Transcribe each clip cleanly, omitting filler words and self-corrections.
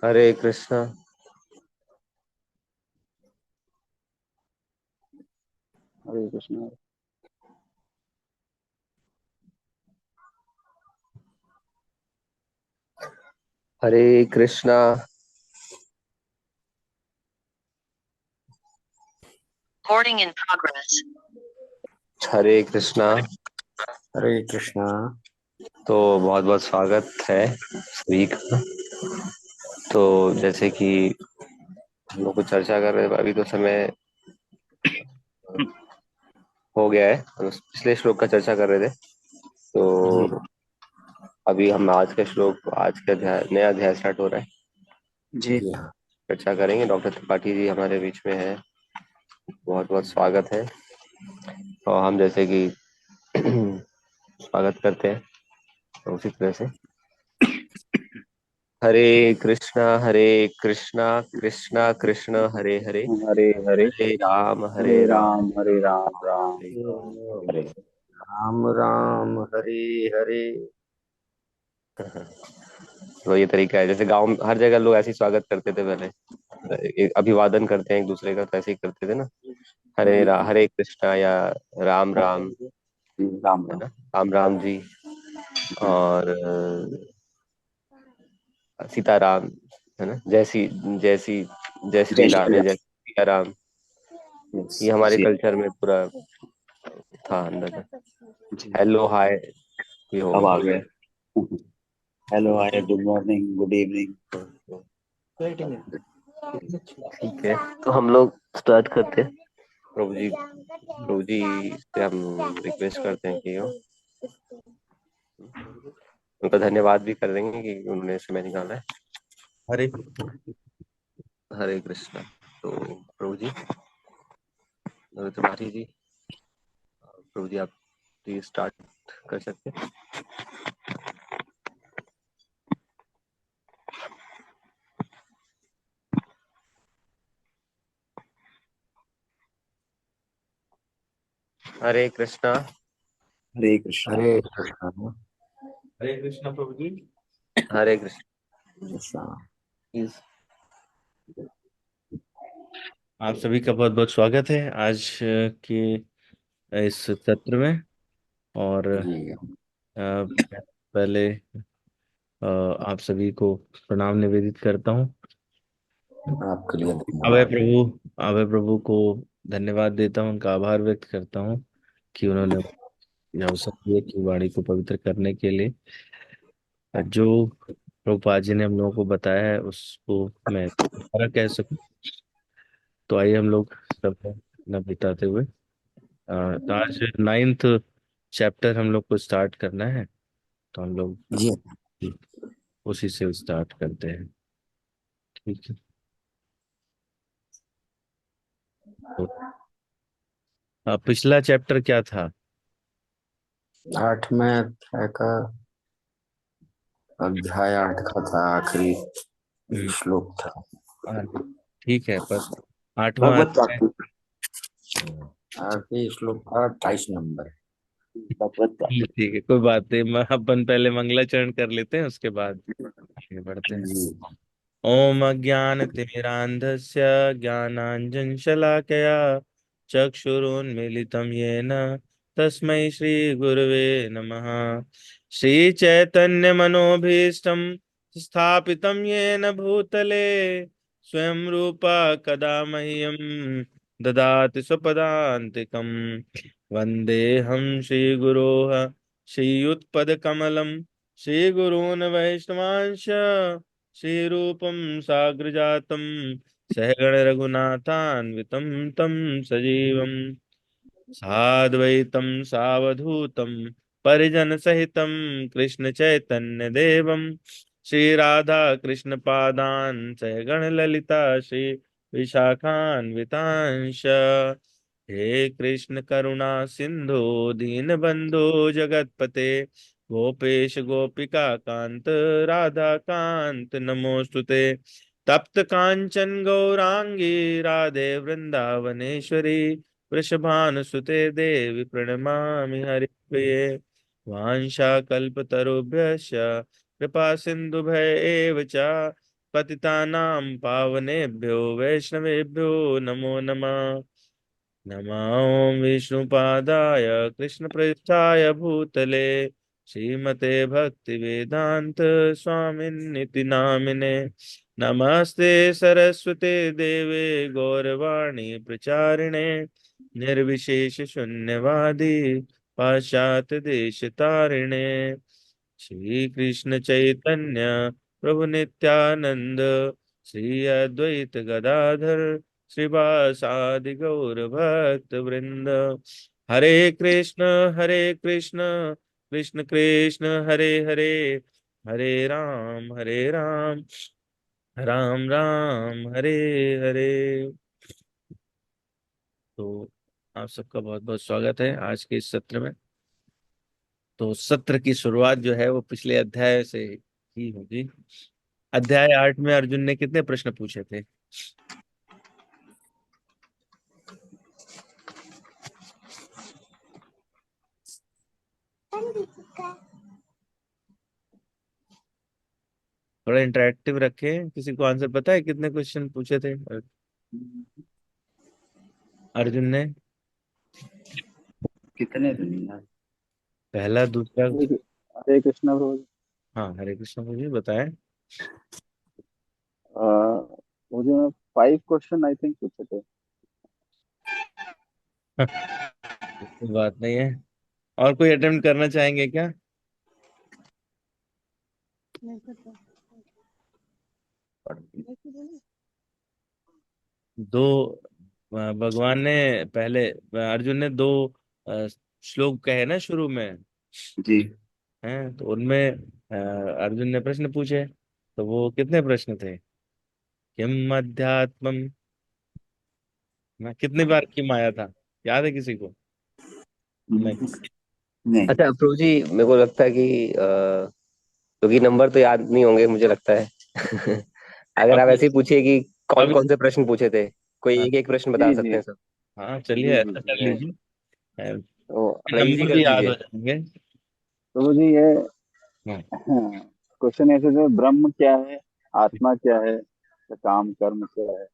Hare Krishna. Hare Krishna. Hare Krishna. Recording in progress. हरे कृष्णा। हरे कृष्णा। तो बहुत बहुत स्वागत है सभी का। तो जैसे कि हम लोग कुछ चर्चा कर रहे थे, अभी तो समय हो गया है, हम पिछले श्लोक का चर्चा कर रहे थे। जी तो अभी हम आज का श्लोक, आज का नया अध्याय स्टार्ट हो रहा है। जी। चर्चा करेंगे। डॉक्टर त्रिपाठी जी हमारे बीच में है, बहुत बहुत स्वागत है। और हम जैसे कि स्वागत करते हैं, तो उसी तरह से हरे कृष्णा कृष्णा कृष्ण हरे हरे, हरे हरे। हरे राम हरे राम राम हरे हरे राम राम हरे हरे। तो ये तरीका है, जैसे गांव हर जगह लोग ऐसे ही स्वागत करते थे पहले, एक अभिवादन करते हैं एक दूसरे का, तो ऐसे ही करते थे ना। हरे कृष्णा या राम राम, राम है राम। ना, राम राम जी। और सीताराम, है ना, जय श्री जय राम श्री या राम। जय सिया राम। ये हमारे जी कल्चर में पूरा था अंदर में। जी। हेलो हाय भी अब आ हो गए। गया। Hello hi, good morning, good evening. ठीक है, तो हम लोग स्टार्ट करते हैं। प्रभु जी से हम रिक्वेस्ट करते हैं कि वो उनका धन्यवाद भी कर देंगे कि उन्होंने समय निकाला है। हरे हरे कृष्णा। तो प्रभु जी, त्रिपाठी जी, प्रभु जी आप प्लीज स्टार्ट कर सकते हैं। हरे कृष्णा। हरे कृष्णा। हरे कृष्णा। हरे कृष्णा प्रभु जी। हरे कृष्णा। कृष्णा। प्लीज। आप सभी का बहुत बहुत स्वागत है आज के इस सत्र में। और जी पहले आप सभी को प्रणाम निवेदित करता हूँ। आपके लिए अभय धन्यवाद। प्रभु अभय प्रभु को धन्यवाद देता हूँ, उनका आभार व्यक्त करता हूँ कि उन्होंने ये अवसर दिया कि वाणी को पवित्र करने के लिए। जो प्रभुपाद जी ने हम लोगों को बताया है उसको मैं दोबारा कह सकूं। तो आइए हम लोग सब न बिताते हुए तो आज 9th चैप्टर हम लोग को स्टार्ट करना है। तो हम लोग जी उसी से स्टार्ट करते हैं, ठीक है। तो पिछला चैप्टर क्या था? 8 में अध्याय का, अध्याय 8 का था, आखिरी हम्म, श्लोक था। हाँ, ठीक है, पर आठवां भगवत अध्याय। प्राप्ति। आखिरी श्लोक का 28 नंबर। भगवत प्राप्ति। ठीक है, कोई बात नहीं, अपन पहले मंगलाचरण कर लेते हैं, उसके बाद आगे बढ़ते हैं। जी ओम अज्ञानतिमिरान्धस्य ज्ञानाञ्जनशलाकया चक्षुरुन्मीलितं येन तस्मै श्रीगुरवे नमः। श्रीचैतन्यमनोभीष्टं स्थापितं येन भूतले स्वयं रूपा कदा मह्यं ददाति स्वपदान्तिकम्। वन्देऽहं श्रीगुरोः श्रीयुत्पदकमलं श्रीगुरून् वैष्णवांश श्रीरूपं साग्रजातं सहगण रघुनाथान्वितं तं सजीवं साद्वैतं सावधूतं परिजनसहितं कृष्ण चैतन्य देवं श्री राधा कृष्ण पादान् सहगण ललिता श्री विशाखान्वितांश। हे कृष्ण करुणा सिंधु दीनबंधु जगतपते गोपेश गोपिका कांत राधा कांत नमोस्तुते। तप्त कांचन गौरांगी राधे वृंदावनेश्वरी वृषभानुसुते देवी प्रणमामि हरिप्रिये। वाञ्छाकल्पतरुभ्यश्च कृपा सिन्धुभ्य एव च पतितानां पावनेभ्यो वैष्णवेभ्यो नमो नमः। नमो विष्णुपादाय कृष्णप्रेष्ठाय भूतले श्रीमते भक्ति वेदांत स्वामिन्निति नामिने। नमस्ते सरस्वते देवे गौरवाणी प्रचारिणे निर्विशेष शून्यवादी पाश्चात्य देश तारिणे। श्री कृष्ण चैतन्य प्रभु नित्यानंद श्री अद्वैत गदाधर श्रीवासादि गौर भक्त वृंद। हरे कृष्ण कृष्ण कृष्ण हरे हरे, हरे राम राम राम हरे हरे। तो आप सबका बहुत बहुत स्वागत है आज के इस सत्र में। तो सत्र की शुरुआत जो है वो पिछले अध्याय से ही होगी। अध्याय 8 में अर्जुन ने कितने प्रश्न पूछे थे? थोड़ा इंटरेक्टिव रखें। किसी को आंसर पता है कितने क्वेश्चन पूछे थे अर्जुन ने? कितने दिन यार? पहला, दूसरा? हरे कृष्णा प्रभु। हाँ, हरे कृष्ण मुझे बताएं। मुझे 5 क्वेश्चन आई थिंक पूछे थे। कोई बात नहीं है। और कोई अटेम्प्ट करना चाहेंगे क्या? दो भगवान ने पहले, अर्जुन ने दो श्लोक कहे ना शुरू में, जी। हैं? तो उनमें अर्जुन ने प्रश्न पूछे। तो वो कितने प्रश्न थे? किम अध्यात्मम, ना कितनी बार किम आया था? याद है किसी को? नहीं। नहीं। अच्छा प्रभु जी, मेरे को लगता है कि क्योंकि नंबर तो याद नहीं होंगे मुझे लगता है। अगर आप अभी ऐसे ही पूछिए कि कौन अभी कौन से प्रश्न पूछे थे, कोई हाँ, एक एक प्रश्न बता जी सकते जी हैं सब। हाँ, जी चलिए जी ऐसा जी कर लीजिए। तो अपना इजी नंबर कर भी याद दीजिए। हो जाएंगे। प्रभु जी ये हाँ, क्वेश्चन ऐसे थे, ब्रह्म क्या है, आत्मा क्या है, काम कर्म क्या है,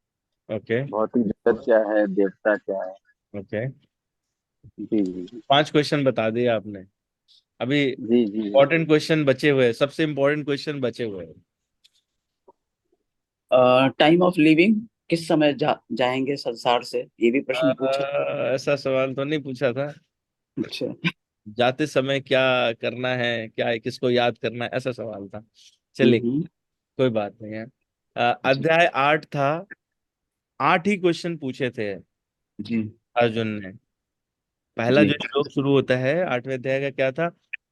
ओके भौतिक जगत क्या है, देवता क्या है। ओके। जी जी जी 5 क्वेश्चन बता दिए आपने। अभी जी जी। इंपॉर्टेंट क्वेश्चन बचे हुए हैं, सबसे इंपॉर्टेंट क्वेश्चन बचे हुए हैं। टाइम ऑफ लिविंग, किस समय जाएंगे संसार से, ये भी प्रश्न पूछा। ऐसा सवाल तो नहीं पूछा था। अच्छा। जाते समय क्या करना है, क्या किसको याद करना है, ऐसा सवाल था। चलिए, हम्म। कोई बात नहीं है। जी अध्याय 8 था। 8 ही क्वेश्चन पूछे थे जी अर्जुन ने। पहला जी जो श्लोक शुरू होता है 8वें अध्याय का, क्या था?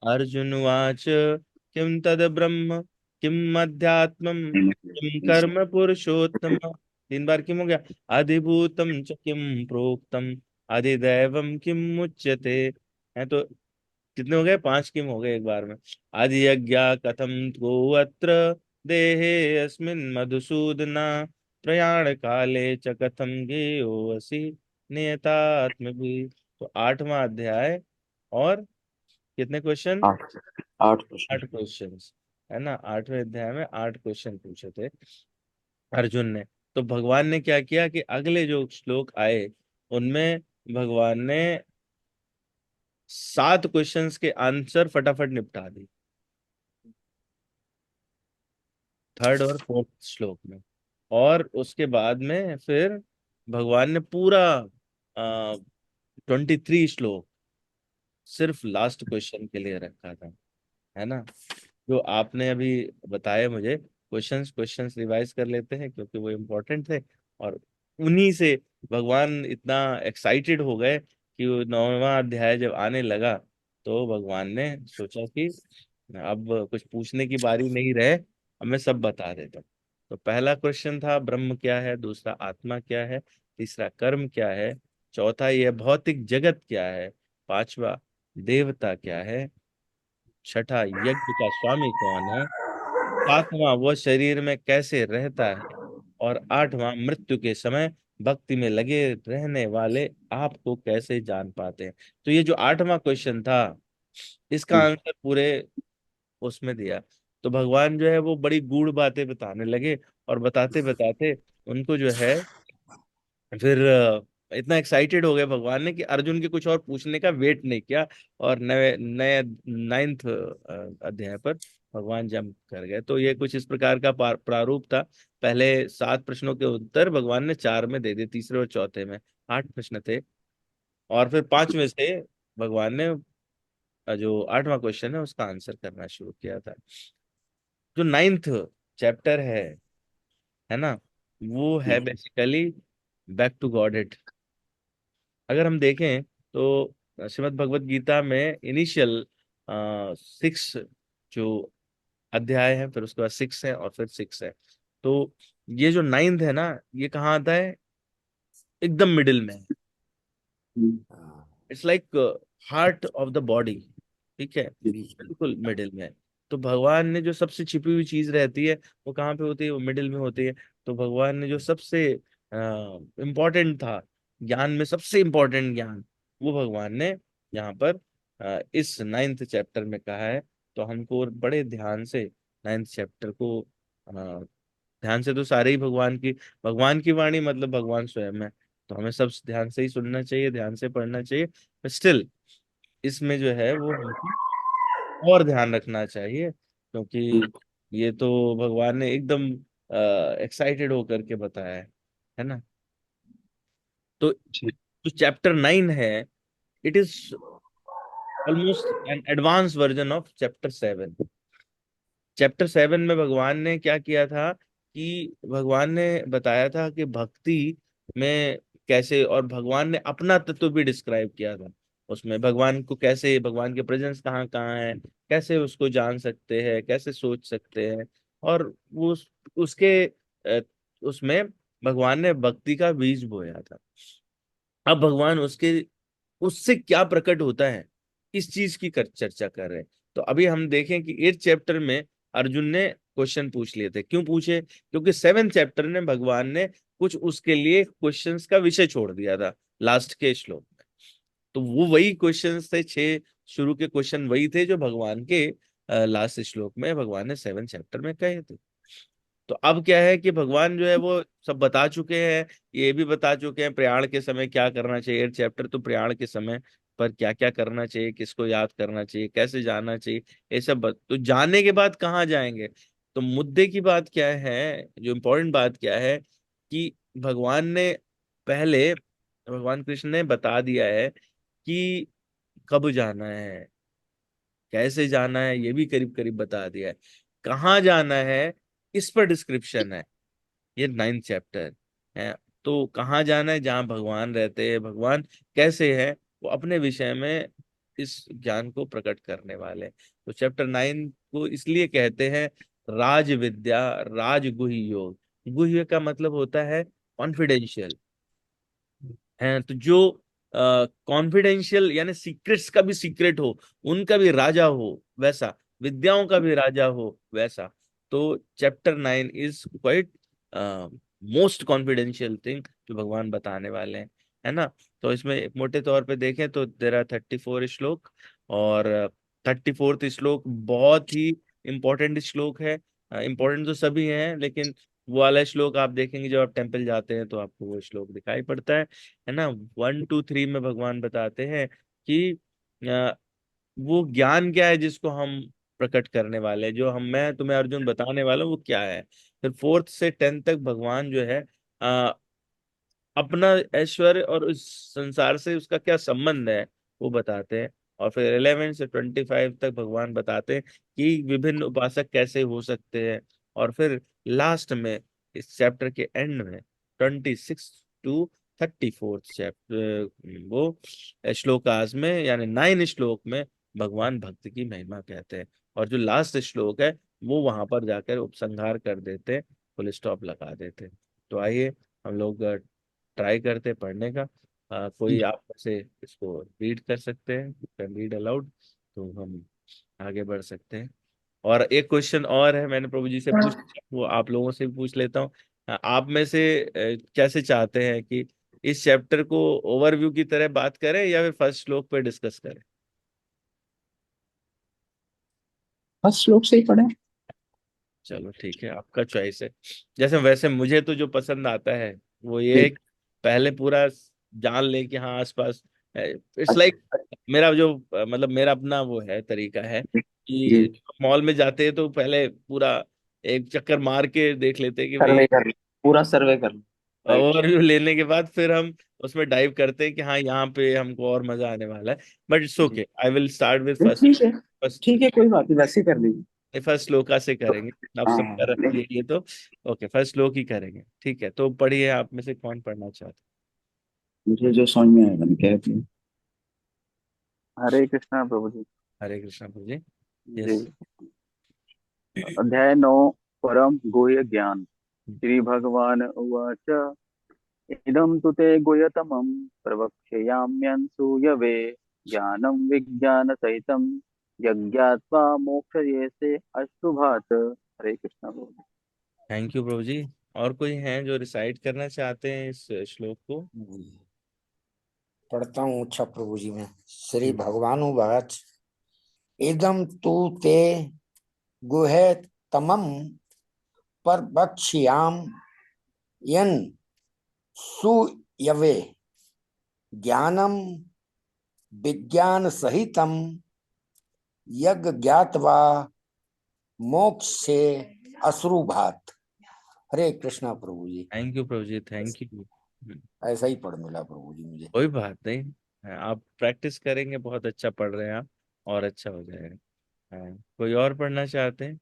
अर्जुन वाच किम तद ब्रह्म किम अध्यात्मम किम कर्म पुरुषोत्तम। 3 बार किम हो गया। अधिभूतम च किम प्रोक्तम अधिदैवम किम मुच्यते। है तो कितने हो गए? 5 किम हो गए एक बार में। आदि यज्ञ कथम को अत्र देहे अस्मिन् मधुसूदना प्रयाण काले च कथम गेयोऽसि नियतात्म भी। तो 8वां अध्याय। और कितने क्वेश्चन? 8 8 क्वेश्चन। 8 क्वेश्चन, है ना? 8वें अध्याय में 8 क्वेश्चन पूछे थे अर्जुन ने। तो भगवान ने क्या किया कि अगले जो श्लोक आए उनमें भगवान ने 7 क्वेश्चंस के आंसर फटाफट निपटा दी, थर्ड और फोर्थ श्लोक में। और उसके बाद में फिर भगवान ने पूरा 23 श्लोक सिर्फ लास्ट क्वेश्चन के लिए रखा था, है ना? जो आपने अभी बताए मुझे क्वेश्चंस, रिवाइज कर लेते हैं क्योंकि वो इम्पोर्टेंट थे। और उन्हीं से भगवान इतना एक्साइटेड हो गए कि वो 9वां अध्याय जब आने लगा तो भगवान ने सोचा कि अब कुछ पूछने की बारी नहीं रहे, अब मैं सब बता देता हूँ। तो पहला क्वेश्चन था ब्रह्म क्या है, दूसरा आत्मा क्या है, तीसरा कर्म क्या है, चौथा यह भौतिक जगत क्या है, पांचवा देवता क्या है, छठा यज्ञ का स्वामी कौन है, सातवां वह शरीर में कैसे रहता है, और आठवां मृत्यु के समय भक्ति में लगे रहने वाले आपको कैसे जान पाते हैं। तो ये जो 8वां क्वेश्चन था इसका जी आंसर पूरे उसमें दिया। तो भगवान जो है वो बड़ी गूढ़ बातें बताने लगे और बताते बताते उनको जो है फिर इतना एक्साइटेड हो गए भगवान ने कि अर्जुन के कुछ और पूछने का वेट नहीं किया, और नए नए 9th अध्याय पर भगवान जंप कर गए। तो ये कुछ इस प्रकार का प्रारूप था। पहले 7 प्रश्नों के उत्तर भगवान ने 4 में दे दिए, तीसरे और चौथे में 8 प्रश्न थे, और फिर 5वें से भगवान ने जो 8वां क्वेश्चन है उसका आंसर करना शुरू किया था। जो 9th चैप्टर है ना, वो है बेसिकली बैक टू गॉड। अगर हम देखें तो श्रीमद् भगवत गीता में इनिशियल 6 जो अध्याय है, फिर उसके बाद 6 है, और फिर 6 है। तो ये जो 9th है ना, ये कहाँ आता है? एकदम मिडिल में है। It's like heart of the body, ठीक है, बिल्कुल मिडिल में। तो भगवान ने जो सबसे छिपी हुई चीज रहती है वो कहाँ पे होती है? वो मिडिल में होती है। तो भगवान ने जो सबसे इम्पोर्टेंट था, ज्ञान में सबसे इम्पोर्टेंट ज्ञान, वो भगवान ने यहाँ पर इस 9th चैप्टर में कहा है। तो हमको बड़े ध्यान से 9th चैप्टर को ध्यान से, तो सारे ही भगवान की वाणी मतलब भगवान स्वयं है, तो हमें सब ध्यान से ही सुनना चाहिए, ध्यान से पढ़ना चाहिए। पर स्टिल इसमें जो है वो हमको और ध्यान रखना चाहिए, क्योंकि ये तो भगवान ने एकदम एक्साइटेड होकर के बताया है ना। तो जो चैप्टर 9 है, it is almost an advance version of chapter 7। Chapter 7 में भगवान ने क्या किया था कि भगवान ने बताया था कि भक्ति में कैसे, और भगवान ने अपना तत्व भी डिस्क्राइब किया था उसमें। भगवान को कैसे, भगवान के प्रेजेंस कहाँ कहाँ है, कैसे उसको जान सकते हैं, कैसे सोच सकते हैं। और वो उसके उसमें भगवान ने भक्ति का बीज बोया था। अब भगवान उसके उससे क्या प्रकट होता है, इस चीज की चर्चा कर रहे हैं। तो अभी हम देखें कि 8th चैप्टर में अर्जुन ने क्वेश्चन पूछ लिए थे। क्यों पूछे? क्योंकि 7th चैप्टर में भगवान ने कुछ उसके लिए क्वेश्चंस का विषय छोड़ दिया था लास्ट के श्लोक में। तो वो वही क्वेश्चंस थे, 6 शुरू के क्वेश्चन वही थे जो भगवान के लास्ट श्लोक में भगवान ने 7th चैप्टर में कहे थे। तो अब क्या है कि भगवान जो है वो सब बता चुके हैं, ये भी बता चुके हैं प्रयाण के समय क्या करना चाहिए। 8th चैप्टर तो प्रयाण के समय पर क्या क्या करना चाहिए, किसको याद करना चाहिए, कैसे जाना चाहिए, ये सब तो जाने के बाद कहाँ जाएंगे? तो मुद्दे की बात क्या है, जो इम्पोर्टेंट बात क्या है कि भगवान ने पहले, भगवान कृष्ण ने बता दिया है कि कब जाना है, कैसे जाना है, ये भी करीब करीब बता दिया है। कहाँ जाना है इस पर डिस्क्रिप्शन है, ये 9th चैप्टर है। तो कहाँ जाना है? जहाँ भगवान रहते हैं, भगवान कैसे है, वो अपने विषय में इस ज्ञान को प्रकट करने वाले हैं। तो चैप्टर 9 को इसलिए कहते हैं राज विद्या, राजगुह्य योग। गुह्य का मतलब होता है कॉन्फिडेंशियल, है तो जो कॉन्फिडेंशियल यानी सीक्रेट्स का भी सीक्रेट हो, उनका भी राजा हो वैसा, विद्याओं का भी राजा हो वैसा। तो chapter 9 is quite most confidential thing जो भगवान बताने वाले हैं, है ना। तो इसमें एक मोटे तौर पे देखें तो देर आर 34 श्लोक, और 34th श्लोक बहुत ही इंपॉर्टेंट श्लोक है। इंपॉर्टेंट तो सभी हैं, लेकिन वो वाला श्लोक आप देखेंगे जब आप टेम्पल जाते हैं तो आपको वो श्लोक दिखाई पड़ता है ना। 1 2 3 में भगवान बताते हैं कि अ, वो ज्ञान क्या है जिसको हम प्रकट करने वाले हैं, जो मैं तुम्हें अर्जुन बताने वाला हूँ वो क्या है। फिर 4th से 10th तक भगवान जो है अपना ऐश्वर्य और उस संसार से उसका क्या संबंध है वो बताते हैं। और फिर 11 से 25 तक भगवान बताते हैं कि विभिन्न उपासक कैसे हो सकते हैं। और फिर लास्ट में इस चैप्टर के एंड में 26 to 34 चैप्टर, वो श्लोकास में यानी 9 श्लोक में भगवान भक्त की महिमा कहते हैं। और जो लास्ट श्लोक है वो वहां पर जाकर उपसंहार कर देते हैं, फुल स्टॉप लगा देते हैं। तो आइए हम लोग ट्राई करते हैं पढ़ने का। कोई आप में से इसको रीड कर सकते हैं, कैन रीड अलाउड, तो हम आगे बढ़ सकते हैं। और एक क्वेश्चन और है, मैंने प्रभु जी से पूछ, वो आप लोगों से भी पूछ लेता हूँ। आप में से कैसे चाहते हैं कि इस चैप्टर को ओवरव्यू की तरह बात करें या फिर फर्स्ट श्लोक पे डिस्कस करें? फर्स्ट श्लोक से ही पढ़े। चलो ठीक है, आपका चॉइस है। जैसे वैसे मुझे तो जो पसंद आता है वो ये जी। है कि पहले पूरा जान ले कि हाँ आसपास। इट्स अच्छा। लाइक मेरा जो मतलब मेरा अपना वो है, तरीका है जी। कि मॉल में जाते हैं तो पहले पूरा एक चक्कर मार के देख लेते हैं कि भाई, सर्वे कर लो, पूरा सर्वे कर लो। राइट। ओवरव्यू लेने के बाद फिर हम उसमें डाइव करते हैं कि हाँ यहाँ पे हमको और मजा आने वाला है। बट इट्स जी। Okay, I will start with नहीं, फर्स्ट। ठीक है। फर्स्ट ठीक है, कोई बात नहीं, वैसे ही कर लीजिए। फर्स्ट श्लोका से करेंगे। आप हाँ सब हाँ, कर नहीं, ये तो ओके, फर्स्ट श्लोक ही करेंगे। ठीक है, तो पढ़िए, आप में से कौन पढ़ना चाहते मुझे जो समझ में आएगा मैं कह दिया। हरे कृष्णा प्रभु जी। हैं? हरे कृष्णा प्रभु जी। जी। यस। अध्याय 9, परम गुह्य ज्ञान। श्री भगवान उवाच, इदं तु ते गुह्यतमं प्रवक्ष्याम्यंसूयवे, ज्ञानं विज्ञानसहितं यज्ञात्वा मोक्षयेसे अशुभात्। हरे कृष्णा प्रभु। थैंक यू प्रभु जी। और कोई हैं जो रिसाइट करना चाहते हैं इस श्लोक को? पढ़ता हूँ। अच्छा प्रभु जी, में श्री हम्म, भगवान उवाच, इदम तू ते गुहे तमम परबक्ष्याम यन सुयवे, ज्ञानम विज्ञान सहितम यज्ञ ज्ञात्वा मोक्ष से अश्रुभात। हरे कृष्णा प्रभु जी। थैंक यू प्रभु जी, थैंक यू। ऐसा ही पढ़ मिला प्रभु जी मुझे। कोई बात नहीं, आप प्रैक्टिस करेंगे, बहुत अच्छा पढ़ रहे हैं आप, और अच्छा हो जाएगा। कोई और पढ़ना चाहते हैं?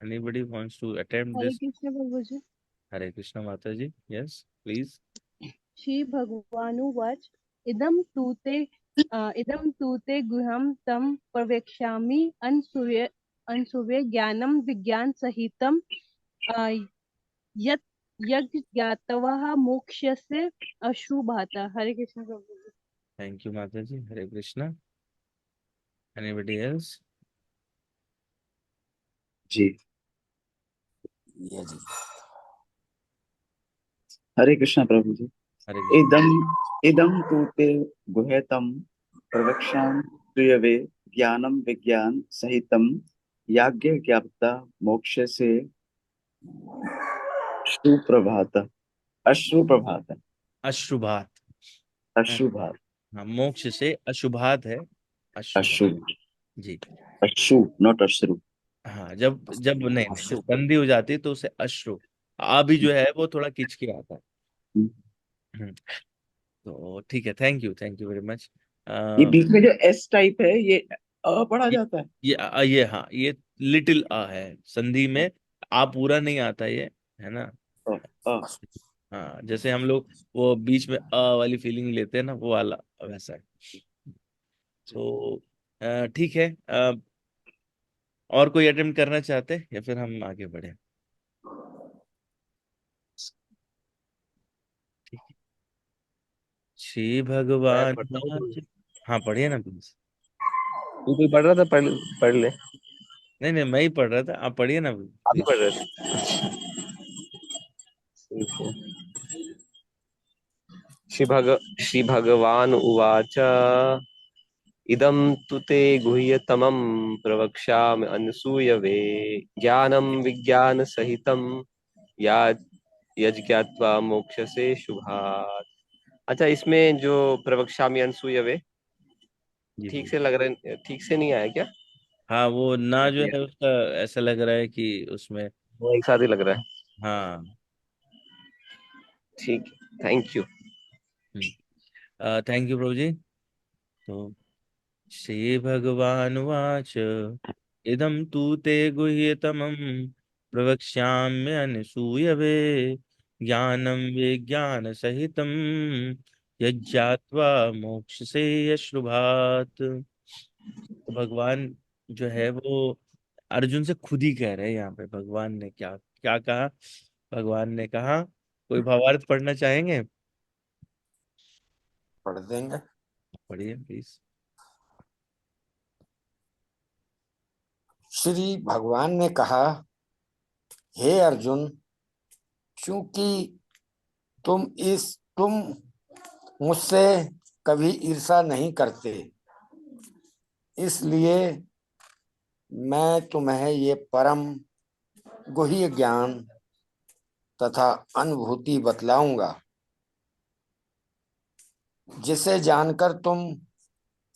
Anybody wants to attempt Hare this? Krishna प्रभु जी। हरे कृष्णा माता जी, यस प्लीज। श्री भगवानुवाच, इदं तु ते इदं तु ते गुह्यं तं प्रवक्ष्यामि अनसूये ज्ञानं विज्ञान सहितं यत् यज्ञ ज्ञातवः मोक्ष्यसे अश्रुभाता। हरे कृष्ण प्रभु जी। थैंक यू माता जी, हरे कृष्णा। Anybody else? जी। ये जी। हरे कृष्णा प्रभु जी। हरे कृष्ण। इदम इदम तु ते गुह्यतम प्रवक्ष्यामि श्रूयवे, ज्ञानम विज्ञान सहितम याज्ञ ज्ञाप्ता मोक्ष से सुप्रभात। अश्रुप्रभात। अशुभात। हाँ, अश्रुभात। हाँ, मोक्ष से अशुभात है। अशुभात। अश्रु। जी। अश्रु, नॉट अश्रु। हाँ, जब जब नहीं नहीं जब अश्रु। संधि हो जाती है तो उसे अश्रु। आ भी जो है वो थोड़ा खिंच के आता है। हम्म, तो ठीक है, थैंक यू वेरी मच। ये बीच में जो एस टाइप है, ये पढ़ा ये जाता है। ये हाँ, ये लिटिल आ है संधि में। आ पूरा नहीं आता ये, है ना? अ, अ, हाँ, जैसे हम लोग वो बीच में अ वाली फीलिंग लेते हैं ना, वो वाला वैसा है। तो ठीक है, और कोई अटेम्प्ट करना चाहते हैं या फिर हम आगे बढ़े? ठीक है। श्री मैं भगवान पढ़ता हूँ तो। हाँ, पढ़िए ना प्लीज। तू कोई पढ़ रहा था, पढ़ ले। नहीं नहीं, मैं ही पढ़ रहा था, आप पढ़िए ना आप ही प्लीज। पढ़ रहे थे। ठीक है। श्री भगवान उवाच, इदं तु ते गुह्यतमं प्रवक्ष्यामि अनसूयवे, ज्ञानं विज्ञानसहितं या यज्ञात्वा मोक्षसे शुभात्। अच्छा, इसमें जो प्रवक्ष्यामि अनसूयवे, जी ठीक जी। से लग रहा है, ठीक से नहीं आया क्या? हाँ, वो ना जो है उसका ऐसा लग रहा है कि उसमें। वो एक साथ ही लग रहा है। हाँ। ठीक, थैंक यू। थैंक यू प्रभु जी। तो श्री भगवान वाच, इदं तु ते गुह्यतमं प्रवक्ष्याम्यनसूयवे, ज्ञानं विज्ञान सहितं यज्ञात्वा मोक्ष से यश्रुभात्। तो भगवान जो है वो अर्जुन से खुद ही कह रहे हैं यहाँ पे। भगवान ने क्या क्या कहा? भगवान ने कहा, कोई भावार्थ पढ़ना चाहेंगे? पढ़ देंगे। पढ़िए प्लीज। श्री भगवान ने कहा, हे अर्जुन, चूंकि तुम मुझसे कभी ईर्षा नहीं करते, इसलिए मैं तुम्हें ये परम गुह्य ज्ञान तथा अनुभूति बतलाऊंगा, जिसे जानकर तुम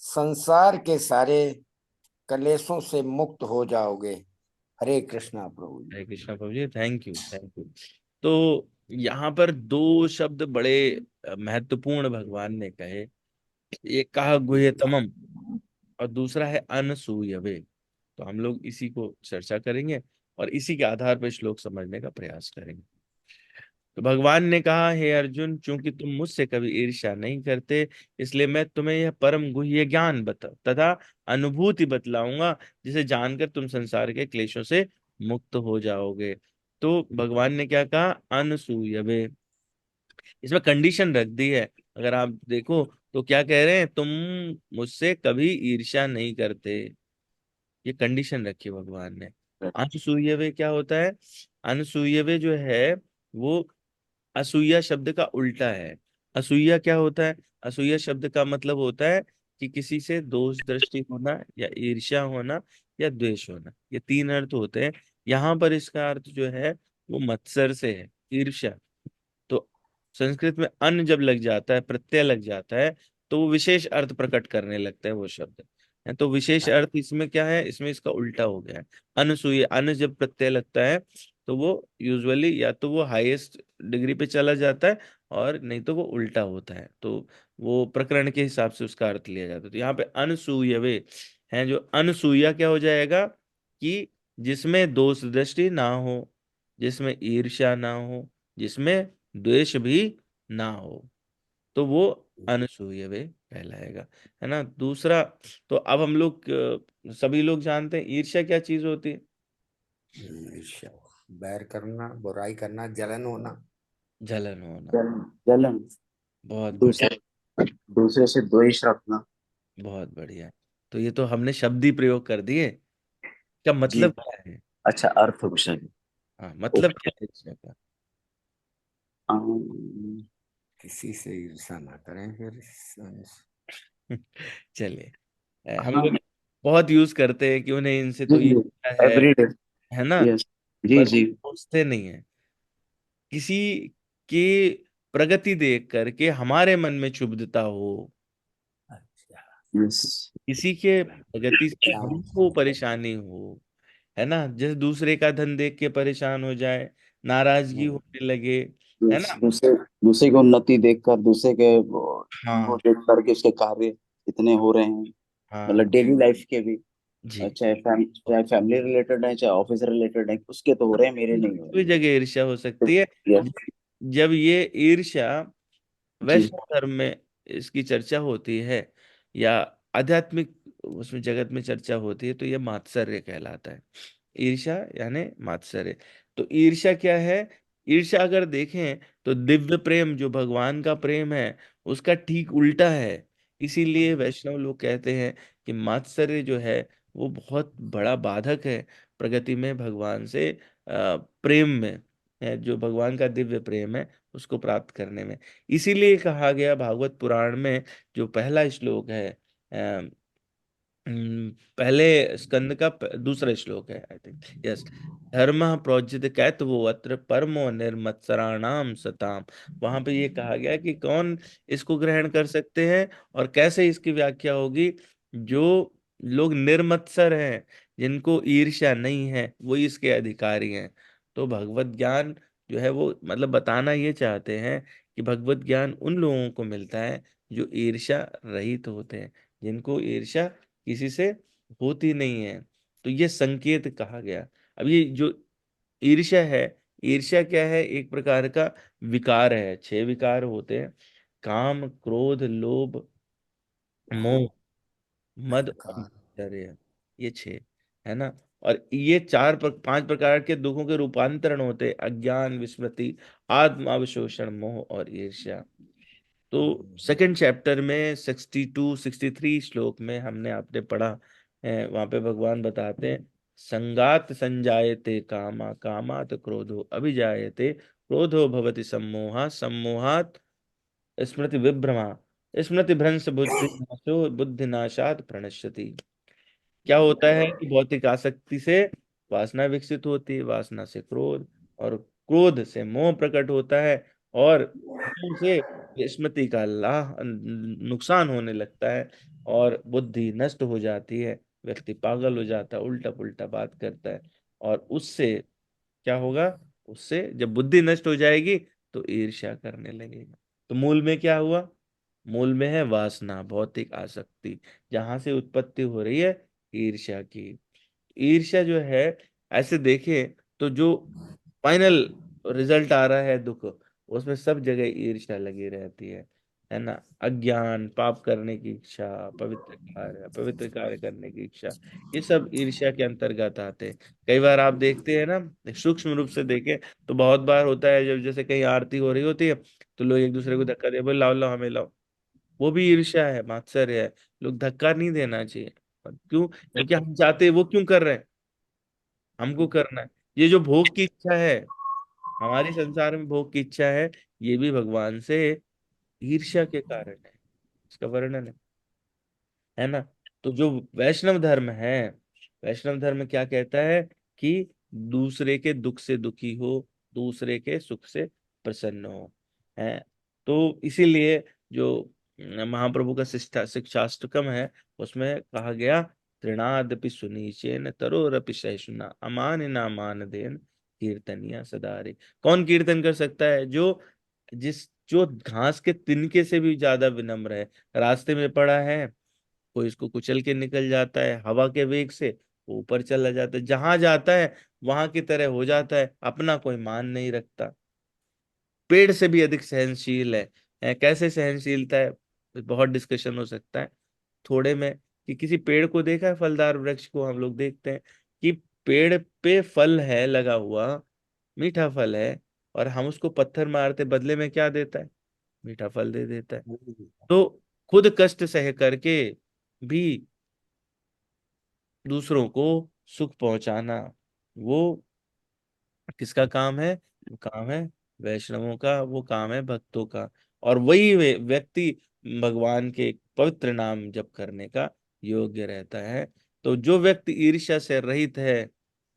संसार के सारे कलेशों से मुक्त हो जाओगे। हरे कृष्णा प्रभु जी। हरे कृष्णा प्रभु जी, थैंक यू थैंक यू। तो यहाँ पर दो शब्द बड़े महत्वपूर्ण भगवान ने कहे। एक कहा गुह्यतमम और दूसरा है अनसूयवे। तो हम लोग इसी को चर्चा करेंगे और इसी के आधार पर श्लोक समझने का प्रयास करेंगे। तो भगवान ने कहा, हे अर्जुन, चूंकि तुम मुझसे कभी ईर्ष्या नहीं करते, इसलिए मैं तुम्हें यह परम गुह्य ज्ञान बता तथा अनुभूति बतलाऊंगा, जिसे जानकर तुम संसार के क्लेशों से मुक्त हो जाओगे। तो भगवान ने क्या कहा? अनसूयवे। इसमें कंडीशन रख दी है। अगर आप देखो तो क्या कह रहे हैं? तुम मुझसे कभी ईर्ष्या नहीं करते, ये कंडीशन रखी भगवान ने। अनसूयवे क्या होता है? अनसूयवे जो है वो असूया शब्द का उल्टा है। असूया क्या होता है? असूया शब्द का मतलब होता है कि किसी से दोष दृष्टि होना या ईर्ष्या होना या द्वेष होना, ये तीन अर्थ होते हैं। यहाँ पर इसका अर्थ जो है वो मत्सर से है, ईर्ष्या। तो संस्कृत में अन जब लग जाता है, प्रत्यय लग जाता है, तो वो विशेष अर्थ प्रकट करने लगते हैं वो शब्द है। तो विशेष अर्थ इसमें क्या है? इसमें इसका उल्टा हो गया है। अनसूय, अन जब प्रत्यय लगता है तो वो यूजुअली या तो वो हाईएस्ट डिग्री पे चला जाता है और नहीं तो वो उल्टा होता है। तो वो प्रकरण के हिसाब से उसका अर्थ लिया जाता है। तो यहाँ पे अनसूयवे है, जो अनसूया क्या हो जाएगा कि जिसमें दोष दृष्टि ना हो, जिसमें ईर्ष्या ना हो, जिसमें द्वेष भी ना हो, तो वो अनसूयवे कहलाएगा, है ना। दूसरा, तो अब हम लोग सभी लोग जानते हैं ईर्ष्या क्या चीज होती है। ईर्ष्या, बैर करना, बुराई करना, जलन होना। जलन होना। जलन जलन, बहुत बढ़िया। दूसरे दूसरे से द्वेष रखना। बहुत बढ़िया। तो ये तो हमने शब्द ही प्रयोग कर दिए, क्या जी। मतलब क्या है? अच्छा, अर्थ विषय। हाँ, मतलब क्या है ईर्ष्या का? अम, किसी से ईर्ष्या ना करें फिर। चलिए, हम हाँ। लोग बहुत यूज करते हैं कि उन्हें इनसे जी तो जी, ईर्ष्या एवरीडे। है ना, यस। जी पर जी। सोचते नहीं है। किसी की प्रगति देख करके हमारे मन में क्षुब्धता हो, अच्छा। यस। किसी के प्रगति से हमको परेशानी हो, है ना, जैसे दूसरे का धन देख के परेशान हो जाए, नाराजगी होने लगे, है यस, ना। दूसरे दूसरे की उन्नति देखकर, दूसरे के वो हाँ देख करके उसके कार्य इतने हो रहे हैं, मतलब हाँ डेली लाइफ के भी, जी। चाहे फैमिली रिलेटेड है, चाहे ऑफिस रिलेटेड है, उसके तो हो रहे हैं, मेरे नहीं हो कोई जगह ईर्ष्या हो सकती है। रहे। यस। जब ये ईर्ष्या जी। वैष्णव धर्म में इसकी चर्चा होती है या आध्यात्मिक उसमें जगत में चर्चा होती है, तो ये मात्सर्य कहलाता है। ईर्ष्या यानी मात्सर्य। तो ईर्ष्या क्या है? ईर्ष्या अगर देखें तो दिव्य प्रेम जो भगवान का प्रेम है उसका ठीक उल्टा है। इसीलिए वैष्णव लोग कहते हैं कि मात्सर्य जो है वो बहुत बड़ा बाधक है प्रगति में, भगवान से प्रेम में, है जो भगवान का दिव्य प्रेम है उसको प्राप्त करने में। इसीलिए कहा गया भागवत पुराण में, जो पहला श्लोक है, पहले स्कंद का दूसरा श्लोक है आई थिंक, यस। धर्म प्रोज्झित कैतवो अत्र परमो निर्मत्सराणाम सताम। वहां पे ये कहा गया कि कौन इसको ग्रहण कर सकते हैं और कैसे इसकी व्याख्या होगी। जो लोग निर्मत्सर हैं, जिनको ईर्ष्या नहीं है, वो इसके अधिकारी हैं। तो भगवत ज्ञान जो है वो मतलब बताना ये चाहते हैं कि भगवत ज्ञान उन लोगों को मिलता है जो ईर्ष्या रहित होते हैं, जिनको ईर्ष्या किसी से होती नहीं है। तो ये संकेत कहा गया। अब ये जो ईर्ष्या है, ईर्ष्या क्या है? एक प्रकार का विकार है। 6 विकार होते हैं: काम, क्रोध, लोभ, मोह, मद और अहंकार। मात्सर्य। ये 6 है ना। और ये 5 प्रकार के दुखों के रूपांतरण होते हैं: अज्ञान, विस्मृति, आत्मावशोषण, मोह और ईर्ष्या। तो सेकंड चैप्टर में 62 63 श्लोक में हमने आपने पढ़ा है, वहां पे भगवान बताते हैं, संगात संजायते कामा, कामात क्रोधो अभिजायते, क्रोधो भवति सम्मोहा, सम्मोहात स्मृति विभ्रमा, स्मृति भ्रंश बुद्धि नाशो, बुद्धि नाशात प्रणश्यति। क्या होता है कि भौतिक आसक्ति से वासना विकसित होती है, वासना से क्रोध, और क्रोध से मोह प्रकट होता है, और मोह से स्मृति का नुकसान होने लगता है, और बुद्धि नष्ट हो जाती है, व्यक्ति पागल हो जाता है, उल्टा पुल्टा बात करता है। और उससे क्या होगा? उससे जब बुद्धि नष्ट हो जाएगी तो ईर्ष्या करने लगेगा। तो मूल में क्या हुआ? मूल में है वासना, भौतिक आसक्ति, जहां से उत्पत्ति हो रही है ईर्ष्या की। ईर्ष्या जो है, ऐसे देखें तो जो फाइनल रिजल्ट आ रहा है दुख, उसमें सब जगह ईर्ष्या लगी रहती है ना। अज्ञान, पाप करने की इच्छा, पवित्र कार्य करने की इच्छा, ये सब ईर्ष्या के अंतर्गत आते हैं। कई बार आप देखते हैं ना, सूक्ष्म रूप से देखें तो बहुत बार होता है, जब जैसे कहीं आरती हो रही होती है तो लोग एक दूसरे को धक्का दे, बोले लाओ लाओ हमें लाओ। वो भी ईर्ष्या है, मात्सर्य है। लोग धक्का नहीं देना चाहिए। क्यों? क्योंकि हम चाहते हैं, वो क्यों कर रहे हैं? हमको करना है। ये जो भोग की इच्छा है, हमारे संसार में भोग की इच्छा है, ये भी भगवान से ईर्ष्या के कारण है। इसका वर्णन है ना। तो जो वैष्णव धर्म है, वैष्णव धर्म क्या कहता है? कि दूसरे के दुख से दुखी हो, दूसरे के सुख से प्रसन्न हो, है। तो इसीलिए जो महाप्रभु का शिक्षाष्टकम है, उसमें कहा गया, तृणादपि सुनीचेन तरोरपि सहिष्णुना अमान ना मान देन कीर्तनिया सदारे। कौन कीर्तन कर सकता है? जो घास के तिनके से भी ज्यादा विनम्र है। रास्ते में पड़ा है, कोई इसको कुचल के निकल जाता है, हवा के वेग से वो ऊपर चला जाता है, जहां जाता है वहां की तरह हो जाता है, अपना कोई मान नहीं रखता। पेड़ से भी अधिक सहनशील है। कैसे सहनशीलता है? बहुत डिस्कशन हो सकता है थोड़े में। कि किसी पेड़ को देखा है, फलदार वृक्ष को हम लोग देखते हैं कि पेड़ पे फल है लगा हुआ, मीठा फल है, और हम उसको पत्थर मारते, बदले में क्या देता है? मीठा फल दे देता है। तो खुद कष्ट सह करके भी दूसरों को सुख पहुंचाना, वो किसका काम है? वो काम है वैष्णवों का, वो काम है भक्तों का। और वही व्यक्ति भगवान के पवित्र नाम जप करने का योग्य रहता है। तो जो व्यक्ति ईर्ष्या से रहित है,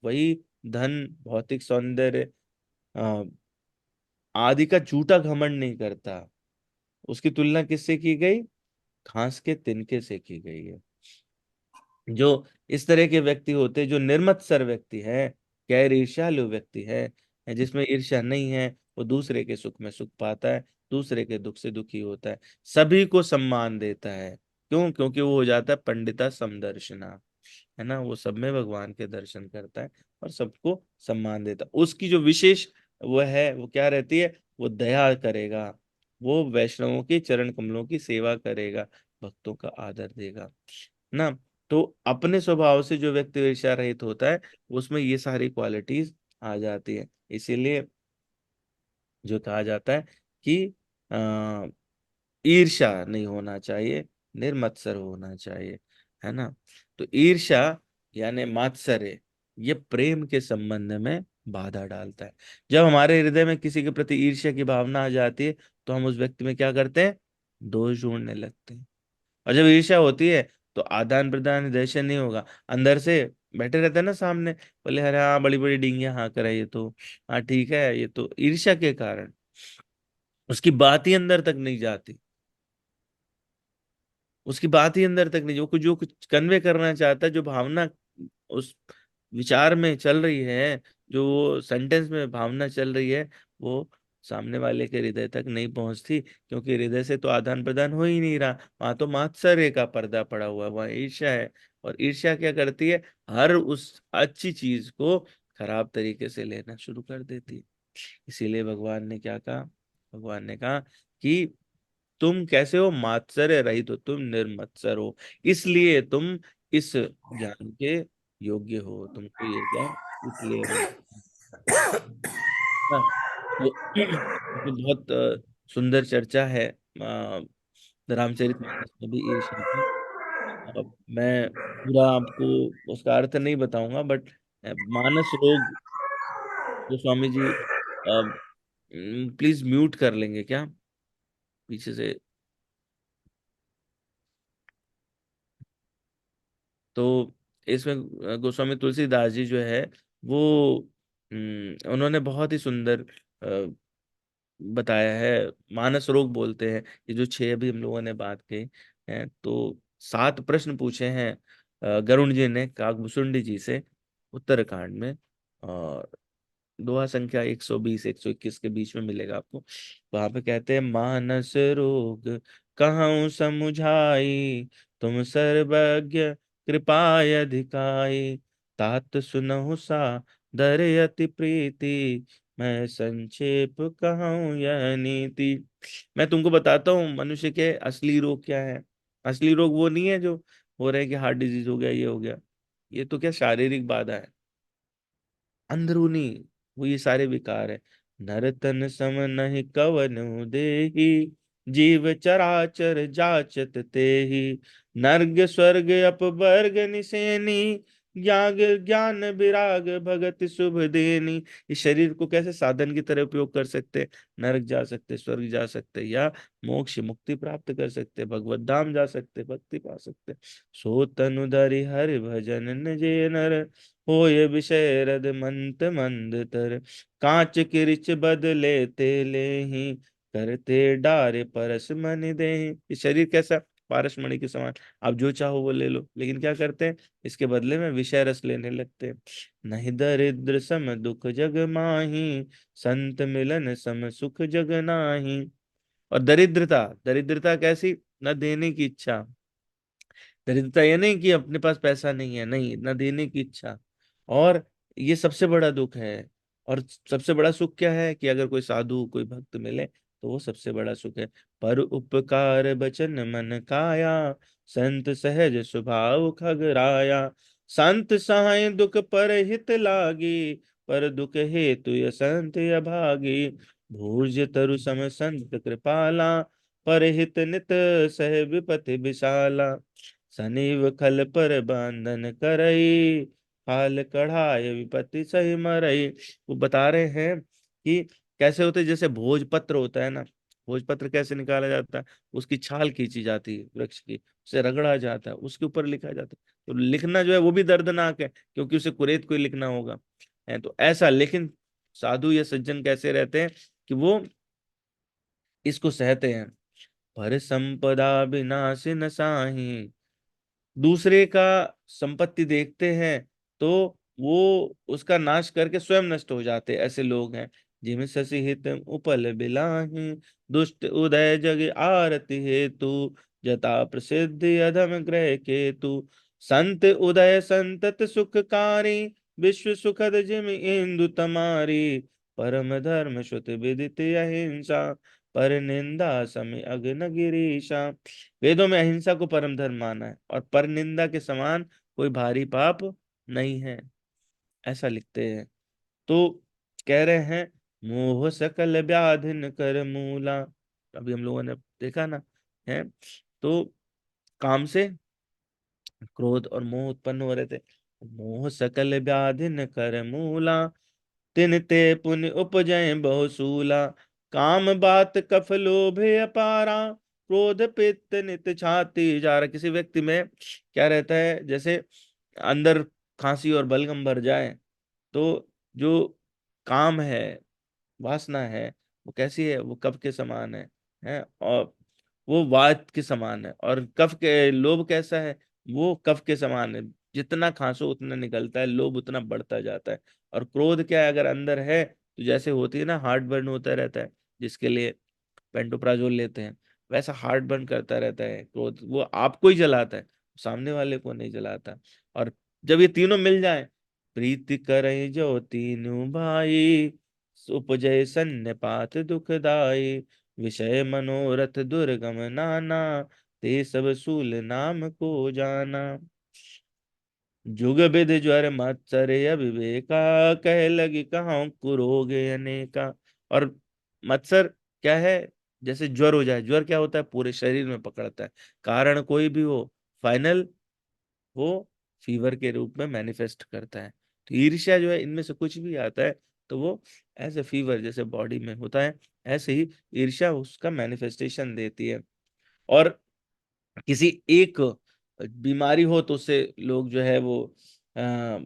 वही धन, भौतिक सौंदर्य अ, आदि का झूठा घमंड नहीं करता। उसकी तुलना किससे की गई? घास के तिनके से की गई है। जो इस तरह के व्यक्ति होते हैं, जो निर्मत्सर व्यक्ति है, गैर ईर्ष्यालु व्यक्ति है, जिसमें ईर्ष्या नहीं है, वो दूसरे के सुख में सुख पाता है, दूसरे के दुख से दुखी होता है, सभी को सम्मान देता है। क्यों? क्योंकि वो हो जाता है पंडिता समदर्शना, है ना। वो सब में भगवान के दर्शन करता है और सबको सम्मान देता है। उसकी जो विशेष वो है, वो क्या रहती है? वो दया करेगा, वो वैष्णवों के चरण कमलों की सेवा करेगा, भक्तों का आदर देगा ना। तो अपने स्वभाव से जो व्यक्ति ईर्ष्या रहित होता है, उसमें ये सारी क्वालिटीज आ जाती है। इसीलिए जो कहा जाता है कि अ, ईर्ष्या नहीं होना चाहिए, निर्मत्सर होना चाहिए, है ना। तो ईर्ष्या यानी मात्सर्य, ये प्रेम के संबंध में बाधा डालता है। जब हमारे हृदय में किसी के प्रति ईर्ष्या की भावना आ जाती है, तो हम उस व्यक्ति में क्या करते हैं? दोष ढूंढने लगते हैं। और जब ईर्ष्या होती है तो आदान प्रदान दर्शन नहीं होगा, अंदर से बैठे रहते हैं ना सामने, बोले अरे हाँ बड़ी बड़ी डींगियां हाँ करे ये तो, हाँ ठीक है, ये तो ईर्ष्या के कारण उसकी बात ही अंदर तक नहीं जाती। उसकी बात ही अंदर तक नहीं, जो कुछ कन्वे करना चाहता है, जो भावना उस विचार में चल रही है, जो सेंटेंस में भावना चल रही है, वो सामने वाले के हृदय तक नहीं पहुंचती, क्योंकि हृदय से तो आदान प्रदान हो ही नहीं रहा। वहां तो मात्सर्य का पर्दा पड़ा हुआ है, वहां ईर्ष्या है। और ईर्ष्या क्या करती है? हर उस अच्छी चीज को खराब तरीके से लेना शुरू कर देती है। इसीलिए भगवान ने क्या कहा? भगवान ने कहा कि तुम कैसे हो? मात्सर्य रहित हो, तुम निर्मत्सर हो, इसलिए तुम इस ज्ञान के योग्य हो, तुमको ये ज्ञान इसलिए मिल ना। तो तो बहुत सुंदर चर्चा है रामचरितमानस में भी ईर्ष्या की। मैं पूरा आपको उसका अर्थ नहीं बताऊंगा, बट मानस रोग, जो स्वामी जी प्लीज म्यूट कर लेंगे क्या पीछे से? तो इसमें गोस्वामी तुलसीदास जी जो है वो उन्होंने बहुत ही सुंदर बताया है। मानस रोग बोलते हैं ये जो 6 अभी हम लोगों ने बात की है। तो 7 प्रश्न पूछे हैं गरुण जी ने काकभूषुंडी जी से उत्तरकांड में। और दोहा संख्या 120 121 के बीच में मिलेगा आपको। वहां पे कहते हैं, मानस रोग कहऊँ समुझाई, तुम सर्वज्ञ कृपाय अधिकाई, तात सुनहु सा दर अति प्रीति, मैं संक्षेप कहूँ यह नीति। मैं तुमको बताता हूँ मनुष्य के असली रोग क्या है। असली रोग वो नहीं है जो हो रहा है कि हार्ट डिजीज हो गया, ये हो गया। ये तो क्या शारीरिक बाधा है, अंदरूनी वो ये सारे विकार है। नर तन सम नहीं कवनु देहि, जीव चराचर जाचत तेहि, नर्ग स्वर्ग अपवर्ग निसेनी, ज्ञान ज्ञान विराग भगत शुभ देनी। इस शरीर को कैसे साधन की तरह उपयोग कर सकते हैं। नरक जा सकते, स्वर्ग जा सकते, या मोक्ष मुक्ति प्राप्त कर सकते, भगवत धाम जा सकते, भक्ति पा सकते। सो तनु धरि हरि भजन न जे नर, होय विषय रद मंत मंद तर, कांच किरिच बदले तेले ही, करते डारे परस मन दे। ये शरीर कैसा, पारसमणि के समान, आप जो चाहो वो ले लो, लेकिन क्या करते हैं, इसके बदले में विषय रस लेने लगते हैं। नहीं दरिद्र सम दुख जग माही, संत मिलन सम सुख जग नाही। और दरिद्रता, दरिद्रता कैसी, न देने की इच्छा। दरिद्रता ये नहीं कि अपने पास पैसा नहीं है, नहीं, न देने की इच्छा। और ये सबसे बड़ा दुख है। और सबसे बड़ा सुख क्या है कि अगर कोई साधु कोई भक्त मिले तो वो सबसे बड़ा सुख है। पर उपकार बचन मन काया, संत सहज स्वभाव खगराया, संत सहाय दुख पर हित लागी, पर दुख हेतु ये संत अभागी, भूज तरु सम संत कृपाला, पर हित नित सह विपति विशाला, सनीव खल पर बंधन करई, हाल कढ़ाय विपत्ति सही मरई। वो बता रहे हैं कि कैसे होते, जैसे भोजपत्र होता है ना, भोजपत्र कैसे निकाला जाता है, उसकी छाल खींची जाती है वृक्ष की, उसे रगड़ा जाता है, उसके ऊपर लिखा जाता है। तो लिखना जो है वो भी दर्दनाक है, क्योंकि उसे कुरेद को ही लिखना होगा। है तो ऐसा, लेकिन साधु या सज्जन कैसे रहते हैं कि वो इसको सहते हैं। पर संपदा विनाश न साही, दूसरे का संपत्ति देखते हैं तो वो उसका नाश करके स्वयं नष्ट हो जाते, ऐसे लोग हैं। जिम शशि हित उपल बिलाही, दुष्ट उदय जग आरती हेतु, जता प्रसिद्ध अधम ग्रह केतु, संत उदय संतत सुखकारी, विश्व सुखद जिम इंदु तमारी, परम धर्म श्रुत विदित अहिंसा, पर निंदा समी अग्न गिरीशा। वेदों में अहिंसा को परम धर्म माना है, और पर निंदा के समान कोई भारी पाप नहीं है, ऐसा लिखते हैं। तो कह रहे हैं, मोह सकल व्याधिन कर मूला। अभी हम लोगों ने देखा ना, है तो काम से क्रोध और मोह उत्पन्न हो रहे थे। मोह सकल व्याधिन कर मूला, तिन ते पुण्य उपजय बहुसूला, काम बात कफ लोभ अपारा, क्रोध पित्त नित छाती जारा। किसी व्यक्ति में क्या रहता है, जैसे अंदर खांसी और बलगम भर जाए, तो जो काम है, वासना है, वो कैसी है, वो कफ के समान है। और वो वात के समान है। और कफ के लोभ कैसा है, वो कफ के समान है, जितना खांसो उतना निकलता है, लोभ उतना बढ़ता जाता है। और क्रोध क्या है, अगर अंदर है तो जैसे होती है ना, हार्ट बर्न होता रहता है, जिसके लिए पेंटोप्राजोल लेते हैं, वैसा हार्ट बर्न करता रहता है क्रोध। वो आपको ही जलाता है, सामने वाले को नहीं जलाता। और जब ये तीनों मिल जाए, प्रीति करे जो तीनों भाई, उपजय सन्निपात दुखदाई, विषय मनोरथ दुर्गम नाना, ते सब सूल नाम को जाना। जुग विध ज्वर मत्सर अविवेका, कह लगी कहाँ कुरोगे अनेका। और मत्सर क्या है, जैसे ज्वर हो जाए, ज्वर क्या होता है, पूरे शरीर में पकड़ता है, कारण कोई भी हो, फाइनल वो फीवर के रूप में मैनिफेस्ट करता है। तो ईर्ष्या जो है, इनमें से कुछ भी आता है तो वो एज ए फीवर जैसे बॉडी में होता है, ऐसे ही ईर्ष्या उसका मैनिफेस्टेशन देती है। और किसी एक बीमारी हो तो उससे लोग जो है वो आ,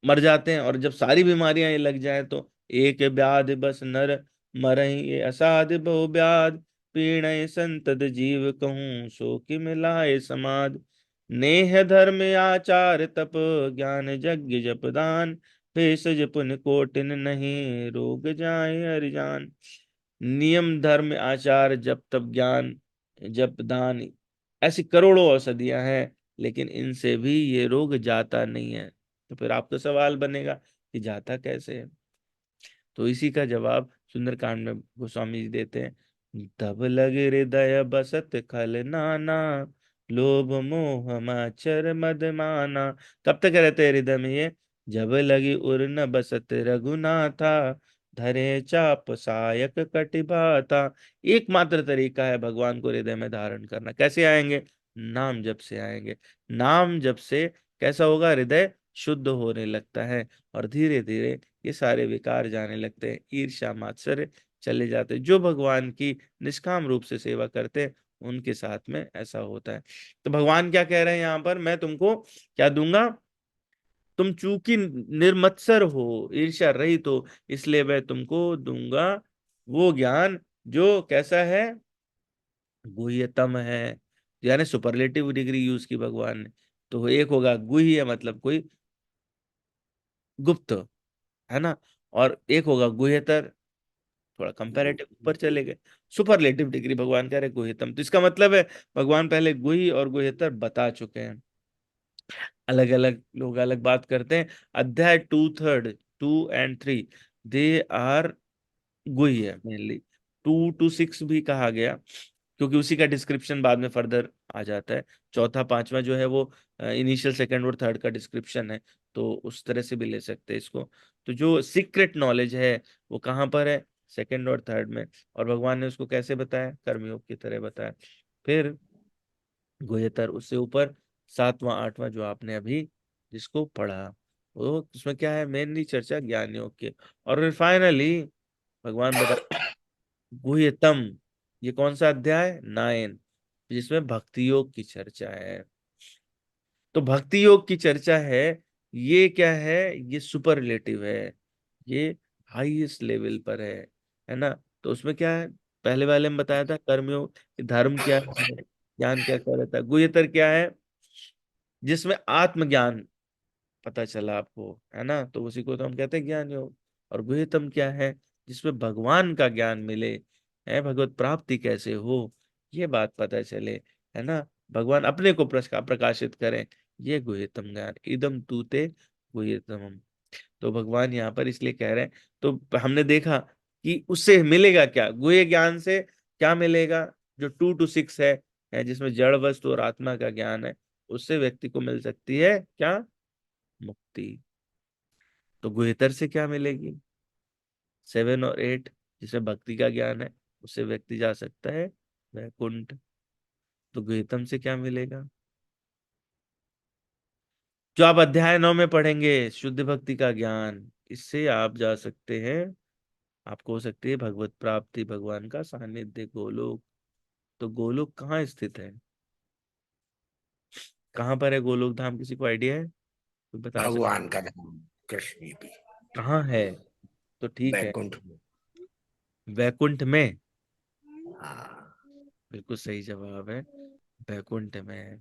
मर जाते हैं, और जब सारी बीमारियां ये लग जाए तो एक व्याध बस नर मरहि ये असाध बहु व्याध पीड़य संतत जीव कहूँ सो कि मिलाए समाद नेह धर्म आचार तप ज्ञान यज्ञ जप दान भेषज पुण्य कोटिन नहीं रोग जाए हरि जान। नियम धर्म आचार जप तप ज्ञान जप दान, ऐसी करोड़ों औषधियां हैं, लेकिन इनसे भी ये रोग जाता नहीं है। तो फिर आपको सवाल बनेगा कि जाता कैसे है? तो इसी का जवाब सुंदरकांड में गोस्वामी जी देते हैं। तब लगे हृदय बसत खल नाना लोभ मोह माचर मद माना। कब तक रहते हैं हृदय में ये? जब लगी उर न बसत रघुनाथा धरे चाप सायक कटिबाता। एकमात्र तरीका है भगवान को हृदय में धारण करना। कैसे आएंगे? नाम जप से आएंगे। नाम जप से कैसा होगा? हृदय शुद्ध होने लगता है, और धीरे धीरे ये सारे विकार जाने लगते हैं, ईर्ष्या मात्सर्य चले जाते हैं। जो भगवान की निष्काम रूप से सेवा करते हैं उनके साथ में ऐसा होता है। तो भगवान क्या कह रहे हैं यहाँ पर? मैं तुमको क्या दूंगा? तुम चूंकि निर्मत्सर हो, ईर्ष्या रहित हो, इसलिए मैं तुमको दूंगा वो ज्ञान जो कैसा है? गुह्यतम है। यानी सुपरलेटिव डिग्री यूज की भगवान ने। तो एक होगा गुह्य, मतलब कोई गुप्त, है ना, और एक होगा गुह्यतर, थोड़ा कंपैरेटिव ऊपर चले गए। सुपरलेटिव डिग्री भगवान कह रहे गुह्यतम, तो इसका मतलब है भगवान पहले गुही और गुह्यतर बता चुके हैं। अलग अलग लोग अलग बात करते हैं। अध्याय 2 3 दे आर गुह्य मेनली। 2 to 6 भी कहा गया, क्योंकि उसी का डिस्क्रिप्शन बाद में फर्दर आ जाता है। चौथा पांचवा जो है वो इनिशियल सेकंड और थर्ड का डिस्क्रिप्शन है, तो उस तरह से भी ले सकते हैं इसको। तो जो सीक्रेट नॉलेज है वो कहाँ पर है? सेकंड और थर्ड में। और भगवान ने उसको कैसे बताया? कर्मयोग की तरह बताया। फिर गुह्यतर, उससे ऊपर सातवां आठवां जो आपने अभी जिसको पढ़ा, वो उसमें क्या है? मेनली चर्चा ज्ञान योग की। और फिर फाइनली भगवान बता गुह्यतम, ये कौन सा अध्याय? 9, जिसमें भक्ति योग की चर्चा है। तो भक्ति योग की चर्चा है, ये क्या है? ये सुपरलेटिव है, ये हाईएस्ट लेवल पर है ना। तो उसमें क्या है? पहले वाले में बताया था कर्मयोग, धर्म क्या है, ज्ञान क्या क्या रहता है। गुह्यतर क्या है? जिसमें आत्मज्ञान पता चला आपको, है ना, तो उसी को तो हम कहते हैं ज्ञान योग। और गुह्यतम क्या है? जिसमें भगवान का ज्ञान मिले, है, भगवत प्राप्ति कैसे हो ये बात पता चले, है ना, भगवान अपने को प्रकाशित करें, ये गुह्यतम ज्ञान। इदम तूते गुह्यतम। तो भगवान यहाँ पर इसलिए कह रहे हैं। तो हमने देखा कि उससे मिलेगा क्या? गुह्य ज्ञान से क्या मिलेगा? जो 2 to 6 है जिसमें जड़ वस्तु और आत्मा का ज्ञान है, उससे व्यक्ति को मिल सकती है क्या? मुक्ति। तो गुह्यतर से क्या मिलेगी? 7 और 8, जिसमें भक्ति का ज्ञान है, उससे व्यक्ति जा सकता है वैकुंठ। तो गुह्यतम से क्या मिलेगा? जो आप अध्याय 9 में पढ़ेंगे, शुद्ध भक्ति का ज्ञान, इससे आप जा सकते हैं, आपको हो सकती है भगवत प्राप्ति, भगवान का सानिध्य, गोलोक। तो गोलोक कहाँ स्थित है? कहाँ पर है गोलोक धाम? किसी को आइडिया है? कोई बता सकते? भगवान का नाम कृष्ण जी भी कहाँ है? तो ठीक है, वैकुंठ में। वैकुंठ में। हाँ। बिल्कुल सही जवाब है, वैकुंठ में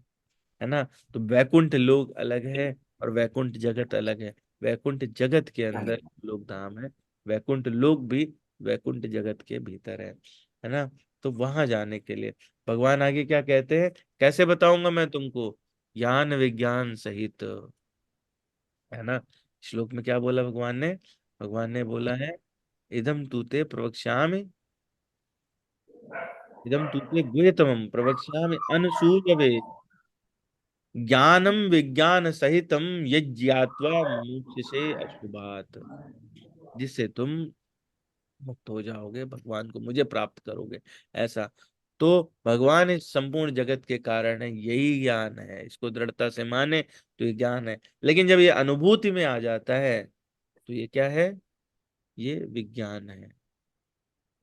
है ना। तो वैकुंठ लोक अलग है और वैकुंठ जगत अलग है। वैकुंठ जगत के अंदर लोक धाम है, वैकुंठ लोक भी वैकुंठ जगत के भीतर है ना। तो वहां जाने के लिए भगवान आगे क्या कहते हैं? कैसे बताऊंगा मैं तुमको? ज्ञान विज्ञान सहित, है ना। श्लोक में क्या बोला भगवान ने? भगवान ने बोला है इदम तूते प्रवक्ष्यामि, इदम तूते गुह्यतमं प्रवक्ष्यामि अनसूयवे ज्ञानम विज्ञान सहितम यज्ञात्वा मोक्ष से अशुभात। जिससे तुम मुक्त हो जाओगे, भगवान को मुझे प्राप्त करोगे, ऐसा। तो भगवान इस संपूर्ण जगत के कारण है, यही ज्ञान है। इसको दृढ़ता से माने तो ये ज्ञान है। लेकिन जब ये अनुभूति में आ जाता है तो ये क्या है? ये विज्ञान है।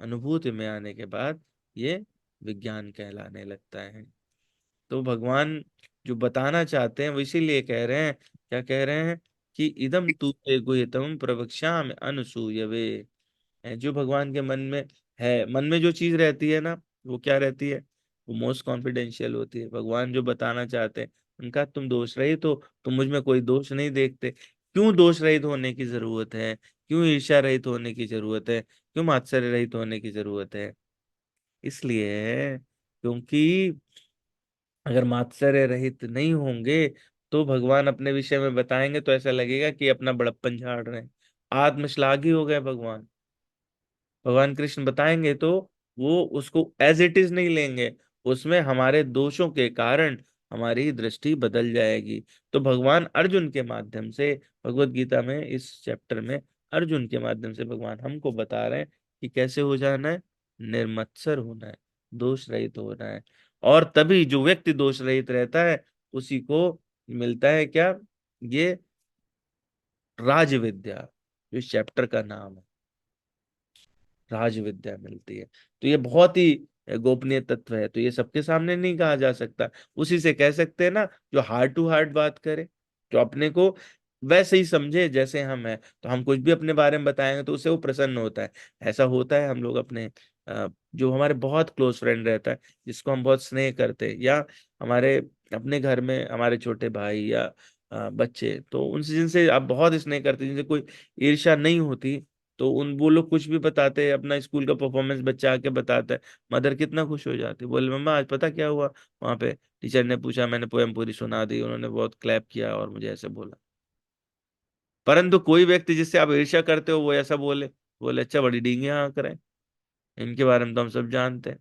अनुभूति में आने के बाद ये विज्ञान कहलाने लगता है। तो भगवान जो बताना चाहते हैं वो इसीलिए कह रहे हैं, क्या कह रहे हैं कि इदम तू ते गुह्यतमं प्रवक्ष्यामि अनसूयवे। जो भगवान के मन में है, मन में जो चीज रहती है ना, वो क्या रहती है, वो मोस्ट कॉन्फिडेंशियल होती है। भगवान जो बताना चाहते हैं, उनका तुम दोष रहित हो, तुम मुझ में कोई दोष नहीं देखते। क्यों दोष रहित होने की जरूरत है, क्यों ईर्ष्या रहित होने की जरूरत है, क्यों मात्सर्य रहित होने की जरूरत है? इसलिए है क्योंकि अगर मात्सर्य रहित नहीं होंगे तो भगवान अपने विषय में बताएंगे तो ऐसा लगेगा कि अपना बड़प्पन झाड़ रहे हैं, आत्मश्लाघी हो गए भगवान। भगवान कृष्ण बताएंगे तो वो उसको एज इट इज नहीं लेंगे, उसमें हमारे दोषों के कारण हमारी दृष्टि बदल जाएगी। तो भगवान अर्जुन के माध्यम से, भगवत गीता में इस चैप्टर में अर्जुन के माध्यम से भगवान हमको बता रहे हैं कि कैसे हो जाना है, निर्मत्सर होना है, दोष रहित होना है। और तभी जो व्यक्ति दोष रहित रहता है उसी को मिलता है क्या, ये राज विद्या, जो इस चैप्टर का नाम है, राज विद्या मिलती है। तो ये बहुत ही गोपनीय तत्व है, तो ये सबके सामने नहीं कहा जा सकता। उसी से कह सकते हैं ना, जो हार्ट टू हार्ट बात करे, जो अपने को वैसे ही समझे जैसे हम हैं, तो हम कुछ भी अपने बारे में बताएंगे तो उससे वो प्रसन्न होता है। ऐसा होता है हम लोग अपने जो हमारे बहुत क्लोज फ्रेंड रहता है, जिसको हम बहुत स्नेह करते हैं, या हमारे अपने घर में हमारे छोटे भाई या बच्चे, तो उनसे जिनसे आप बहुत स्नेह करते हैं, जिनसे कोई ईर्ष्या नहीं होती, तो उन वो लोग कुछ भी बताते हैं, अपना स्कूल का परफॉर्मेंस बच्चा आके बताता है, मदर कितना खुश हो जाती है, बोले मम्मा आज पता क्या हुआ, वहां पे टीचर ने पूछा, मैंने पोएम पूरी सुना दी, उन्होंने बहुत क्लैप किया और मुझे ऐसे बोला। परंतु कोई व्यक्ति जिससे आप ईर्ष्या करते हो वो ऐसा बोले, बोले अच्छा बड़ी डींगे हाँक रहे हैं, इनके बारे में तो हम सब जानते हैं,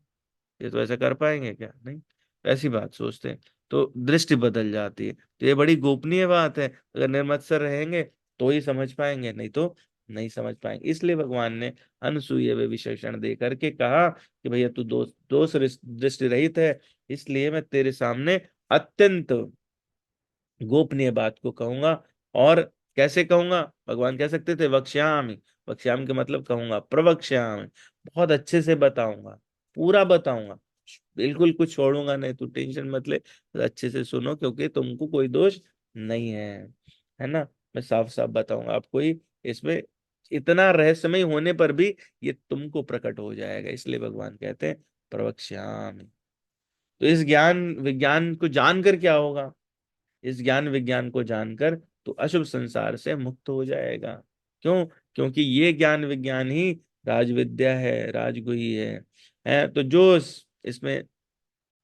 ये तो ऐसा कर पाएंगे क्या, नहीं, ऐसी बात सोचते हैं। तो दृष्टि बदल जाती है। तो ये बड़ी गोपनीय बात है, अगर निर्मत्सर रहेंगे तो ही समझ पाएंगे, नहीं तो नहीं समझ पाएंगे। इसलिए भगवान ने अनसूय वे विशेषण दे करके कहा कि भैया तू दोष दोष दृष्टि रहित है, इसलिए मैं तेरे सामने अत्यंत गोपनीय बात को कहूंगा। और कैसे कहूंगा, भगवान कह सकते थे वक्ष्यामि, वक्ष्यामि के मतलब कहूंगा, प्रवक्ष्यामि, बहुत अच्छे से बताऊंगा, पूरा बताऊंगा, बिल्कुल कुछ छोड़ूंगा नहीं, तू टेंशन मत ले, तो अच्छे से सुनो क्योंकि तुमको कोई दोष नहीं है ना। मैं साफ साफ बताऊंगा, आप कोई इसमें इतना रहस्यमय होने पर भी ये तुमको प्रकट हो जाएगा, इसलिए भगवान कहते हैं प्रवक्ष्यामि। तो इस ज्ञान विज्ञान को जानकर क्या होगा, इस ज्ञान विज्ञान को जानकर तो अशुभ संसार से मुक्त हो जाएगा। क्यों? क्योंकि ये ज्ञान विज्ञान ही राजविद्या है, राजगुही है। तो जो इसमें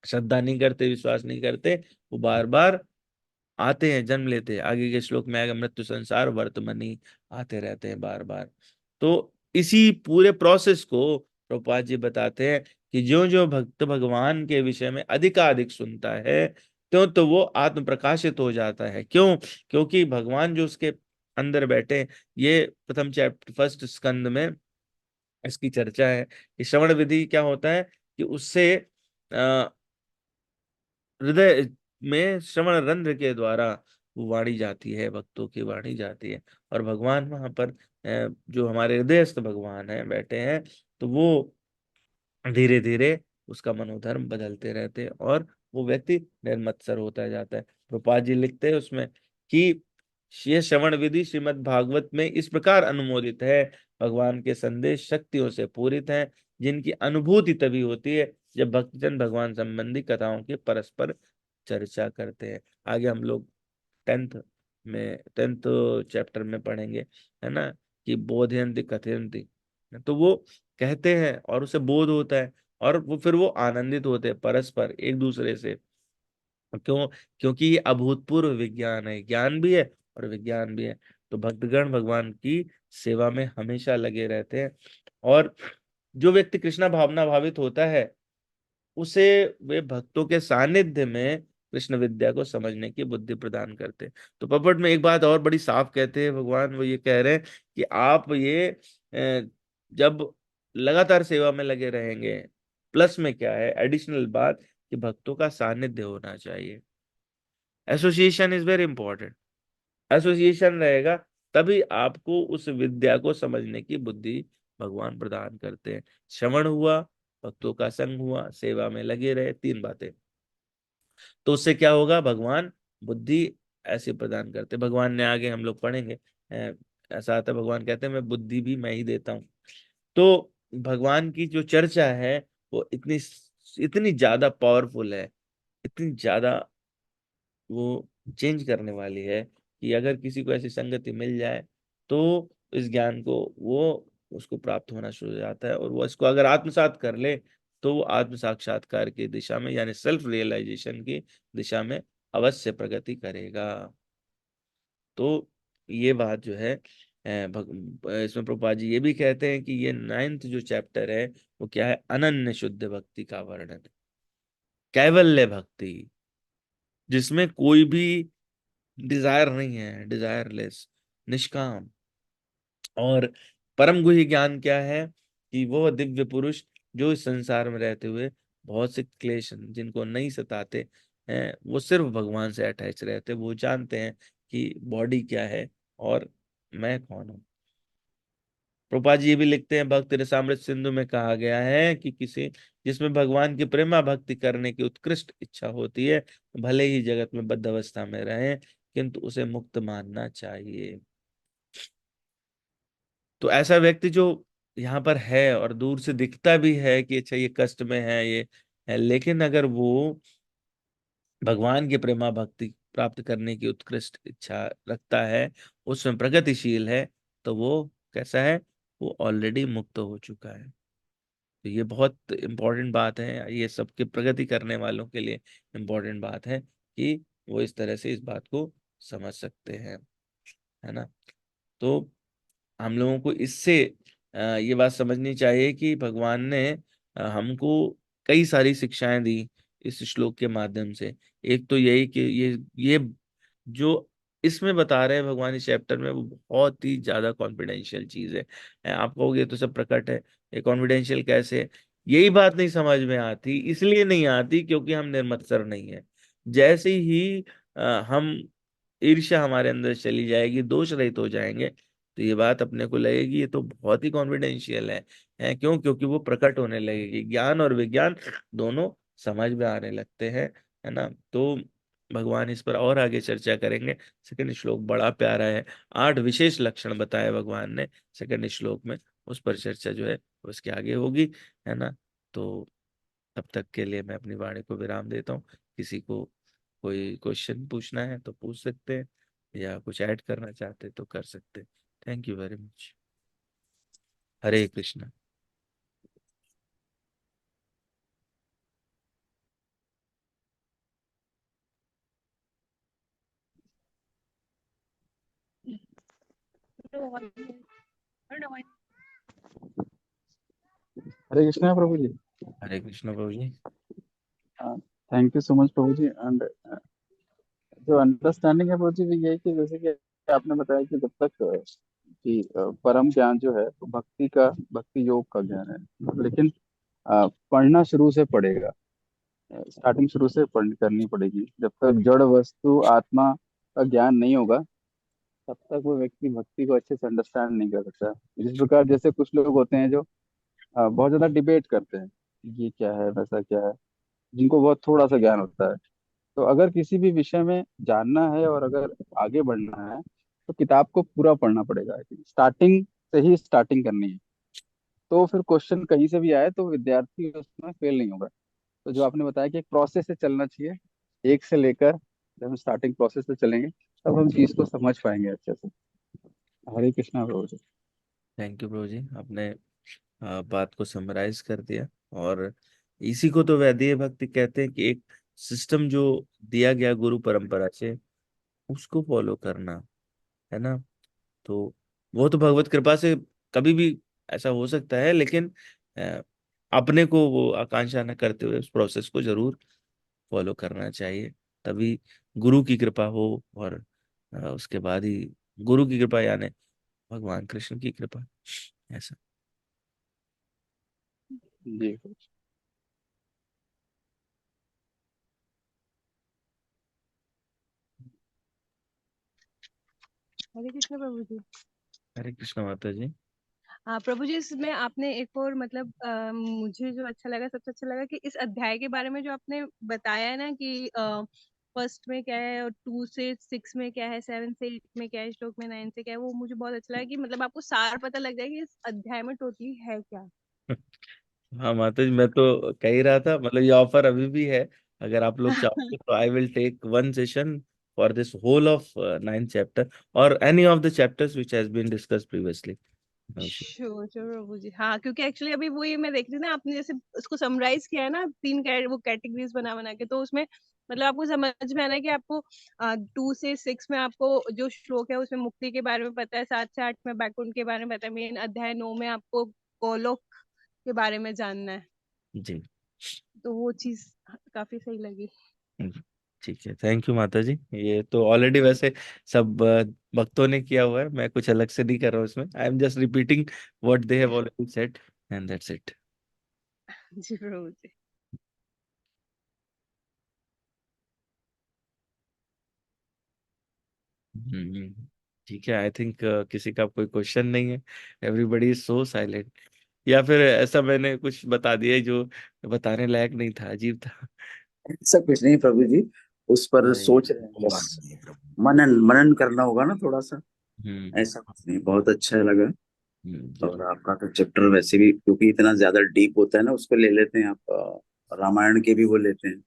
श्रद्धा नहीं करते, विश्वास नहीं करते, वो बार बार आते हैं, जन्म लेते हैं। आगे के श्लोक में आएगा, मृत्यु संसार वर्तमनी, आते रहते हैं बार बार। तो इसी पूरे प्रोसेस को प्रभुपाद जी बताते हैं कि जो जो भक्त भगवान के विषय में अधिकाधिक सुनता है, तो वो आत्म प्रकाशित हो जाता है। क्यों? क्योंकि भगवान जो उसके अंदर बैठे हैं, ये प्रथम चैप्टर फर्स्ट स्कंद में इसकी चर्चा है कि श्रवण विधि क्या होता है, कि उससे हृदय में श्रवण रंध्र के द्वारा वो वाणी जाती है, भक्तों की वाणी जाती है। और भगवान वहां पर जो हमारे हृदयस्थ भगवान है बैठे हैं, तो वो धीरे धीरे उसका मनोधर्म बदलते रहते हैं और वो व्यक्ति निर्मत्सर होता जाता है। प्रभुपाद जी लिखते हैं उसमें कि ये श्रवण विधि श्रीमद् भागवत में इस प्रकार अनुमोदित है, भगवान के संदेश शक्तियों से पूरित हैं, जिनकी अनुभूति तभी होती है जब भक्तजन भगवान संबंधी कथाओं की परस्पर चर्चा करते हैं। आगे हम लोग टेंथ चैप्टर में पढ़ेंगे, है ना, कि बोधयंती कथयंती, तो वो कहते हैं और उसे बोध होता है, और वो फिर वो आनंदित होते हैं परस्पर एक दूसरे से। क्यों? क्योंकि ये अभूतपूर्व विज्ञान है, ज्ञान भी है और विज्ञान भी है। तो भक्तगण भगवान की सेवा में हमेशा लगे रहते हैं, और जो व्यक्ति कृष्णा भावना भावित होता है उसे वे भक्तों के सानिध्य में कृष्ण विद्या को समझने की बुद्धि प्रदान करते हैं। तो पपट में एक बात और बड़ी साफ कहते हैं भगवान, वो ये कह रहे हैं कि आप ये जब लगातार सेवा में लगे रहेंगे, प्लस में क्या है एडिशनल बात, कि भक्तों का सानिध्य होना चाहिए। Association is very important. Association रहेगा तभी आपको उस विद्या को समझने की बुद्धि भगवान प्रदान करते हैं। श्रवण हुआ, भक्तों का संग हुआ, सेवा में लगे रहे, तीन बातें। तो उससे क्या होगा, भगवान बुद्धि ऐसे प्रदान करते। भगवान ने आगे हम लोग पढ़ेंगे, ऐसा आता है, भगवान कहते हैं मैं बुद्धि भी मैं ही देता हूँ। तो भगवान की जो चर्चा है वो इतनी इतनी ज्यादा पावरफुल है, इतनी ज्यादा वो चेंज करने वाली है कि अगर किसी को ऐसी संगति मिल जाए तो इस ज्ञान को वो उसको प्राप्त होना शुरू हो जाता है, और वो इसको अगर आत्मसात कर ले तो वो आत्म साक्षात्कार की दिशा में, यानी सेल्फ रियलाइजेशन की दिशा में अवश्य प्रगति करेगा। तो ये बात जो है इसमें प्रभुपाद जी ये भी कहते हैं कि ये 9th जो चैप्टर है वो क्या है, अनन्य शुद्ध भक्ति का वर्णन है, कैवल्य भक्ति, जिसमें कोई भी डिजायर नहीं है, डिजायरलेस, निष्काम। और परम गुह्य ज्ञान क्या है कि वो दिव्य पुरुष जो इस संसार में रहते हुए बहुत से क्लेश जिनको नहीं सताते हैं, वो सिर्फ भगवान से अटैच रहते, वो जानते हैं कि बॉडी क्या है और मैं कौन हूँ। प्रभुपाद जी ये भी लिखते हैं, भक्त रसामृत सिंधु में कहा गया है कि किसी जिसमें भगवान की प्रेमा भक्ति करने की उत्कृष्ट इच्छा होती है, भले ही जगत में बद्ध अवस्था में रहे, किंतु उसे मुक्त मानना चाहिए। तो ऐसा व्यक्ति जो यहाँ पर है और दूर से दिखता भी है कि अच्छा ये कष्ट में है, ये है, लेकिन अगर वो भगवान की प्रेमा भक्ति प्राप्त करने की उत्कृष्ट इच्छा रखता है, उसमें प्रगतिशील है, तो वो कैसा है, वो ऑलरेडी मुक्त हो चुका है। तो ये बहुत इम्पोर्टेंट बात है, ये सबके प्रगति करने वालों के लिए इम्पोर्टेंट बात है कि वो इस तरह से इस बात को समझ सकते हैं, है ना। तो हम लोगों को इससे ये बात समझनी चाहिए कि भगवान ने हमको कई सारी शिक्षाएं दी इस श्लोक के माध्यम से। एक तो यही कि ये जो इसमें बता रहे हैं भगवान इस चैप्टर में, वो बहुत ही ज्यादा कॉन्फिडेंशियल चीज है। आप कहोगे ये तो सब प्रकट है, ये कॉन्फिडेंशियल कैसे है? यही बात नहीं समझ में आती, इसलिए नहीं आती क्योंकि हम निर्मत्सर नहीं है। जैसे ही हम ईर्ष्या हमारे अंदर चली जाएगी, दोष रहित हो जाएंगे, तो ये बात अपने को लगेगी ये तो बहुत ही कॉन्फिडेंशियल है। क्यों? क्योंकि वो प्रकट होने लगेगी, ज्ञान और विज्ञान दोनों समझ में आने लगते हैं, है ना। तो भगवान इस पर और आगे चर्चा करेंगे। सेकंड श्लोक बड़ा प्यारा है, 8 विशेष लक्षण बताए भगवान ने सेकंड श्लोक में, उस पर चर्चा जो है उसके आगे होगी, है ना। तो तब तक के लिए मैं अपनी वाणी को विराम देता हूँ। किसी को कोई क्वेश्चन पूछना है तो पूछ सकते हैं, या कुछ ऐड करना चाहते तो कर सकते हैं। Thank you very much. Hare Krishna. Hare Krishna प्रभु जी। हरे कृष्णा प्रभु जी। थैंक यू सो मच प्रभु जी। एंड जो अंडरस्टैंडिंग है प्रभु जी वो ये है कि जैसे कि आपने बताया कि जब तक परम ज्ञान जो है वो भक्ति योग का ज्ञान है, लेकिन पढ़ना शुरू से पड़ेगा। स्टार्टिंग शुरू से करनी पड़ेगी। जब तक जड़ वस्तु आत्मा का ज्ञान नहीं होगा तब तक वो व्यक्ति भक्ति को अच्छे से अंडरस्टैंड नहीं कर सकता। इस प्रकार जैसे कुछ लोग होते हैं जो बहुत ज्यादा डिबेट करते हैं, ये क्या है वैसा क्या है, जिनको बहुत थोड़ा सा ज्ञान होता है। तो अगर किसी भी विषय में जानना है और अगर आगे बढ़ना है तो किताब को पूरा पढ़ना पड़ेगा। स्टार्टिंग से ही स्टार्टिंग करनी है, तो फिर क्वेश्चन कहीं से भी आए तो विद्यार्थी उसमें फेल नहीं होगा। तो जो आपने बताया कि एक प्रोसेस से चलना चाहिए, एक से लेकर जब हम स्टार्टिंग प्रोसेस से चलेंगे तब हम चीज को समझ पाएंगे अच्छे से। हरे कृष्णा प्रभु जी। थैंक यू प्रभु जी, आपने बात को समराइज कर दिया। और इसी को तो वैदिक भक्ति कहते हैं कि एक सिस्टम जो दिया गया गुरु परंपरा से उसको फॉलो करना, है ना। तो वो तो भगवत कृपा से कभी भी ऐसा हो सकता है, लेकिन अ, अपने को वो आकांक्षा न करते हुए उस प्रोसेस को जरूर फॉलो करना चाहिए। तभी गुरु की कृपा हो, और उसके बाद ही गुरु की कृपा यानी भगवान कृष्ण की कृपा, ऐसा। जी हरे कृष्ण प्रभु जी। हरे कृष्ण माता जी। हाँ प्रभु जी, इसमें आपने एक और मतलब मुझे जो अच्छा लगा, सबसे अच्छा लगा कि इस अध्याय के बारे में जो आपने बताया है ना कि फर्स्ट में क्या है और 2 से 6 में क्या है, 7 से 8 में क्या है, श्लोक में 9 से क्या है, वो मुझे बहुत अच्छा लगा कि मतलब आपको सार पता लग जाए कि इस अध्याय में टोटली है क्या। हाँ माता जी, मैं तो कह ही रहा था, मतलब ये ऑफर अभी भी है। अगर आप लोग चाहोगे तो I will take one session for this whole of 9th chapter और any of the chapters which has been discussed previously. Sure sure प्रभु जी। हाँ, क्योंकि एक्चुअली अभी वही मैं देख रही थी ना, आपने जैसे उसको समराइज किया है ना, वो कैटेगरीज बना बना के, तो उसमें मतलब आपको समझ में आना है कि आपको 2 से 6 में आपको जो श्लोक है उसमें मुक्ति के बारे में पता है, 7 से 8 में बैकुंठ के बारे में पता है, मेन अध्याय 9 में आपको गोलोक के बारे में जानना है। जी तो वो चीज काफी सही लगी। ठीक है, थैंक यू माता जी। ये तो ऑलरेडी वैसे सब भक्तों ने किया हुआ है, मैं कुछ अलग से नहीं कर रहा हूँ इसमें। I am just repeating what they have already said and that's it. जी प्रभु जी। ठीक है, आई थिंक किसी का कोई क्वेश्चन नहीं है। एवरीबडी इज सो साइलेंट, या फिर ऐसा मैंने कुछ बता दिया जो बताने लायक नहीं था, अजीब था। ऐसा कुछ नहीं प्रभु जी, उस पर सोच रहे हैं बस, मनन मनन करना होगा ना थोड़ा सा। हम्म ऐसा कुछ नहीं, बहुत अच्छा लगा। और जरूर। आपका तो चैप्टर वैसे भी क्योंकि इतना ज्यादा डीप होता है ना, उसको ले लेते हैं आप, रामायण के भी वो लेते हैं,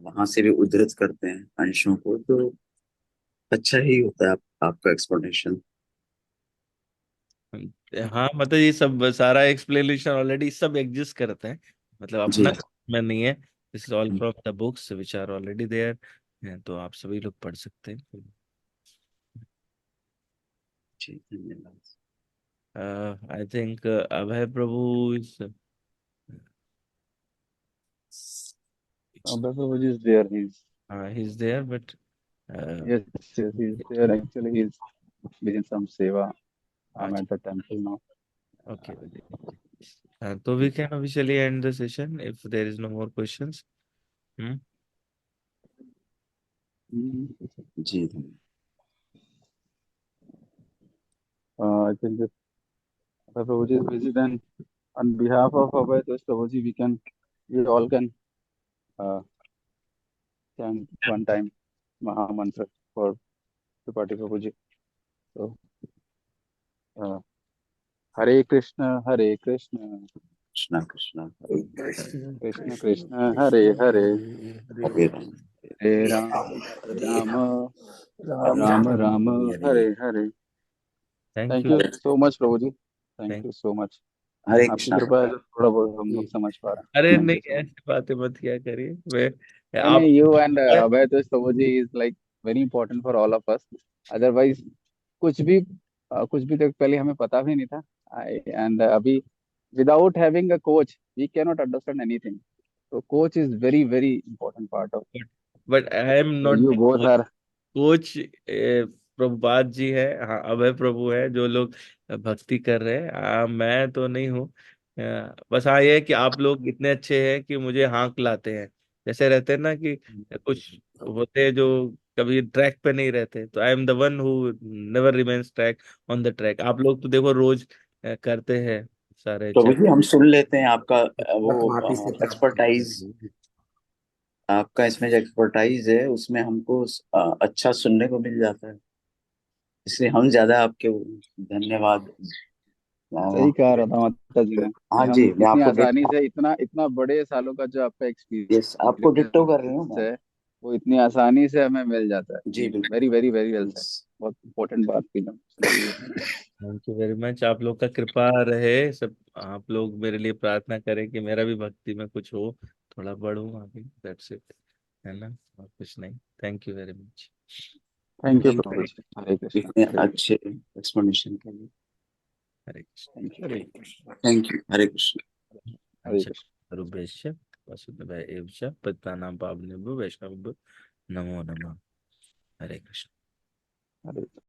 वहां से भी उद्धृत करते हैं अंशों को, तो अच्छा ही होता है आपका एक्सप्लेनेशन। हाँ मतलब ये सब सारा एक्सप्लेनेशन ऑलरेडी सब एग्जिस्ट करता है, मतलब जी अपना में नहीं है। This is all from the books which are already there, तो आप सभी लोग पढ़ सकते हैं। जी, धन्यवाद। I think Abhay Prabhu is Prabhu is there. he's there but Yes, yes, he's there. Actually, he's doing some seva. I'm अच्छा, at the temple now. okay. तो we can officially end the session if there is no more questions. Hmm? जी धन्यवाद। I think if Prabhuji is busy, then on behalf of Abhay Prabhuji, we all can uh, chant one time Maha Mantra for Tripati Prabhuji. So, uh, Hare Krishna, Hare Krishna, Krishna Krishna Hare Hare, Krishna Krishna, Hare Hare, Hare Ram Hare Ram, Rama Ram Rama Ram Rama, Hare Hare Hare. Thank Thank you. you so much, Prabhuji. Thank Thank you so much. हरे आपकी कृष्णा। कृपा है जो थोड़ा बहुत हम लोग समझ पा रहे हैं। अरे थैंक नहीं, यू सो मच। ऐसी बातें मत किया करिए। मैं नहीं आप नहीं, you and Abhay Prabhuji is like very important for all of us. Otherwise कुछ भी कुछ भी तो पहले हमें पता भी नहीं था। एंड अभी without having a coach we cannot understand anything. So coach is very very important part of. But I am So not you the both coach. are. Coach Prabhupada ji है, हाँ अभय प्रभु है जो लोग भक्ति कर रहे हैं। मैं तो नहीं हूँ। बस हाँ ये है कि आप लोग इतने अच्छे हैं कि मुझे हाँक लाते हैं। जैसे रहते हैं ना कि कुछ होते हैं जो कभी ट्रैक पे नहीं रहते, तो I am the one who never remains track on the track. आप लोग तो देखो रोज करते हैं सारे प्रभु चैप्टर। जी हम सुन लेते हैं आपका वो एक्सपर्टाइज, आपका इसमें जो एक्सपर्टाइज है उसमें हमको अच्छा सुनने को मिल जाता है, इसलिए हम ज्यादा आपके धन्यवाद। सही कहा राधा माता जी ने कि हाँ हम जी, मैं इतनी आपको आसानी से इतना इतना बड़े सालों का जो आपका यस आपको डिक्टो कर रही हूँ एक्सपीरियंस मैं। है वो इतनी आसानी से हमें मिल जाता है। जी बिल्कुल। Very very very well Yes. Said. बहुत इम्पोर्टेंट बात की ना। Thank you very much. आप लोग का कृपा रहे सब, आप लोग मेरे लिए प्रार्थना करें कि मेरा भी भक्ति में कुछ हो, थोड़ा बढ़ूं आगे। दैट्स इट, है ना, और कुछ नहीं। Thank you very much. Thank you thank प्रभु यू जी। हरे कृष्णा इतने हरे कृष्णा। अच्छे एक्सप्लेनेशन के लिए। Hare Krishna. Thank you. Hare thank you, Hare Krishna. Hare अंश कृष्णा। रूपेश वसुदेव एवच पतितानां पावनेभ्यो वैष्णवेभ्यो नमो नमः। हरे कृष्ण। हरे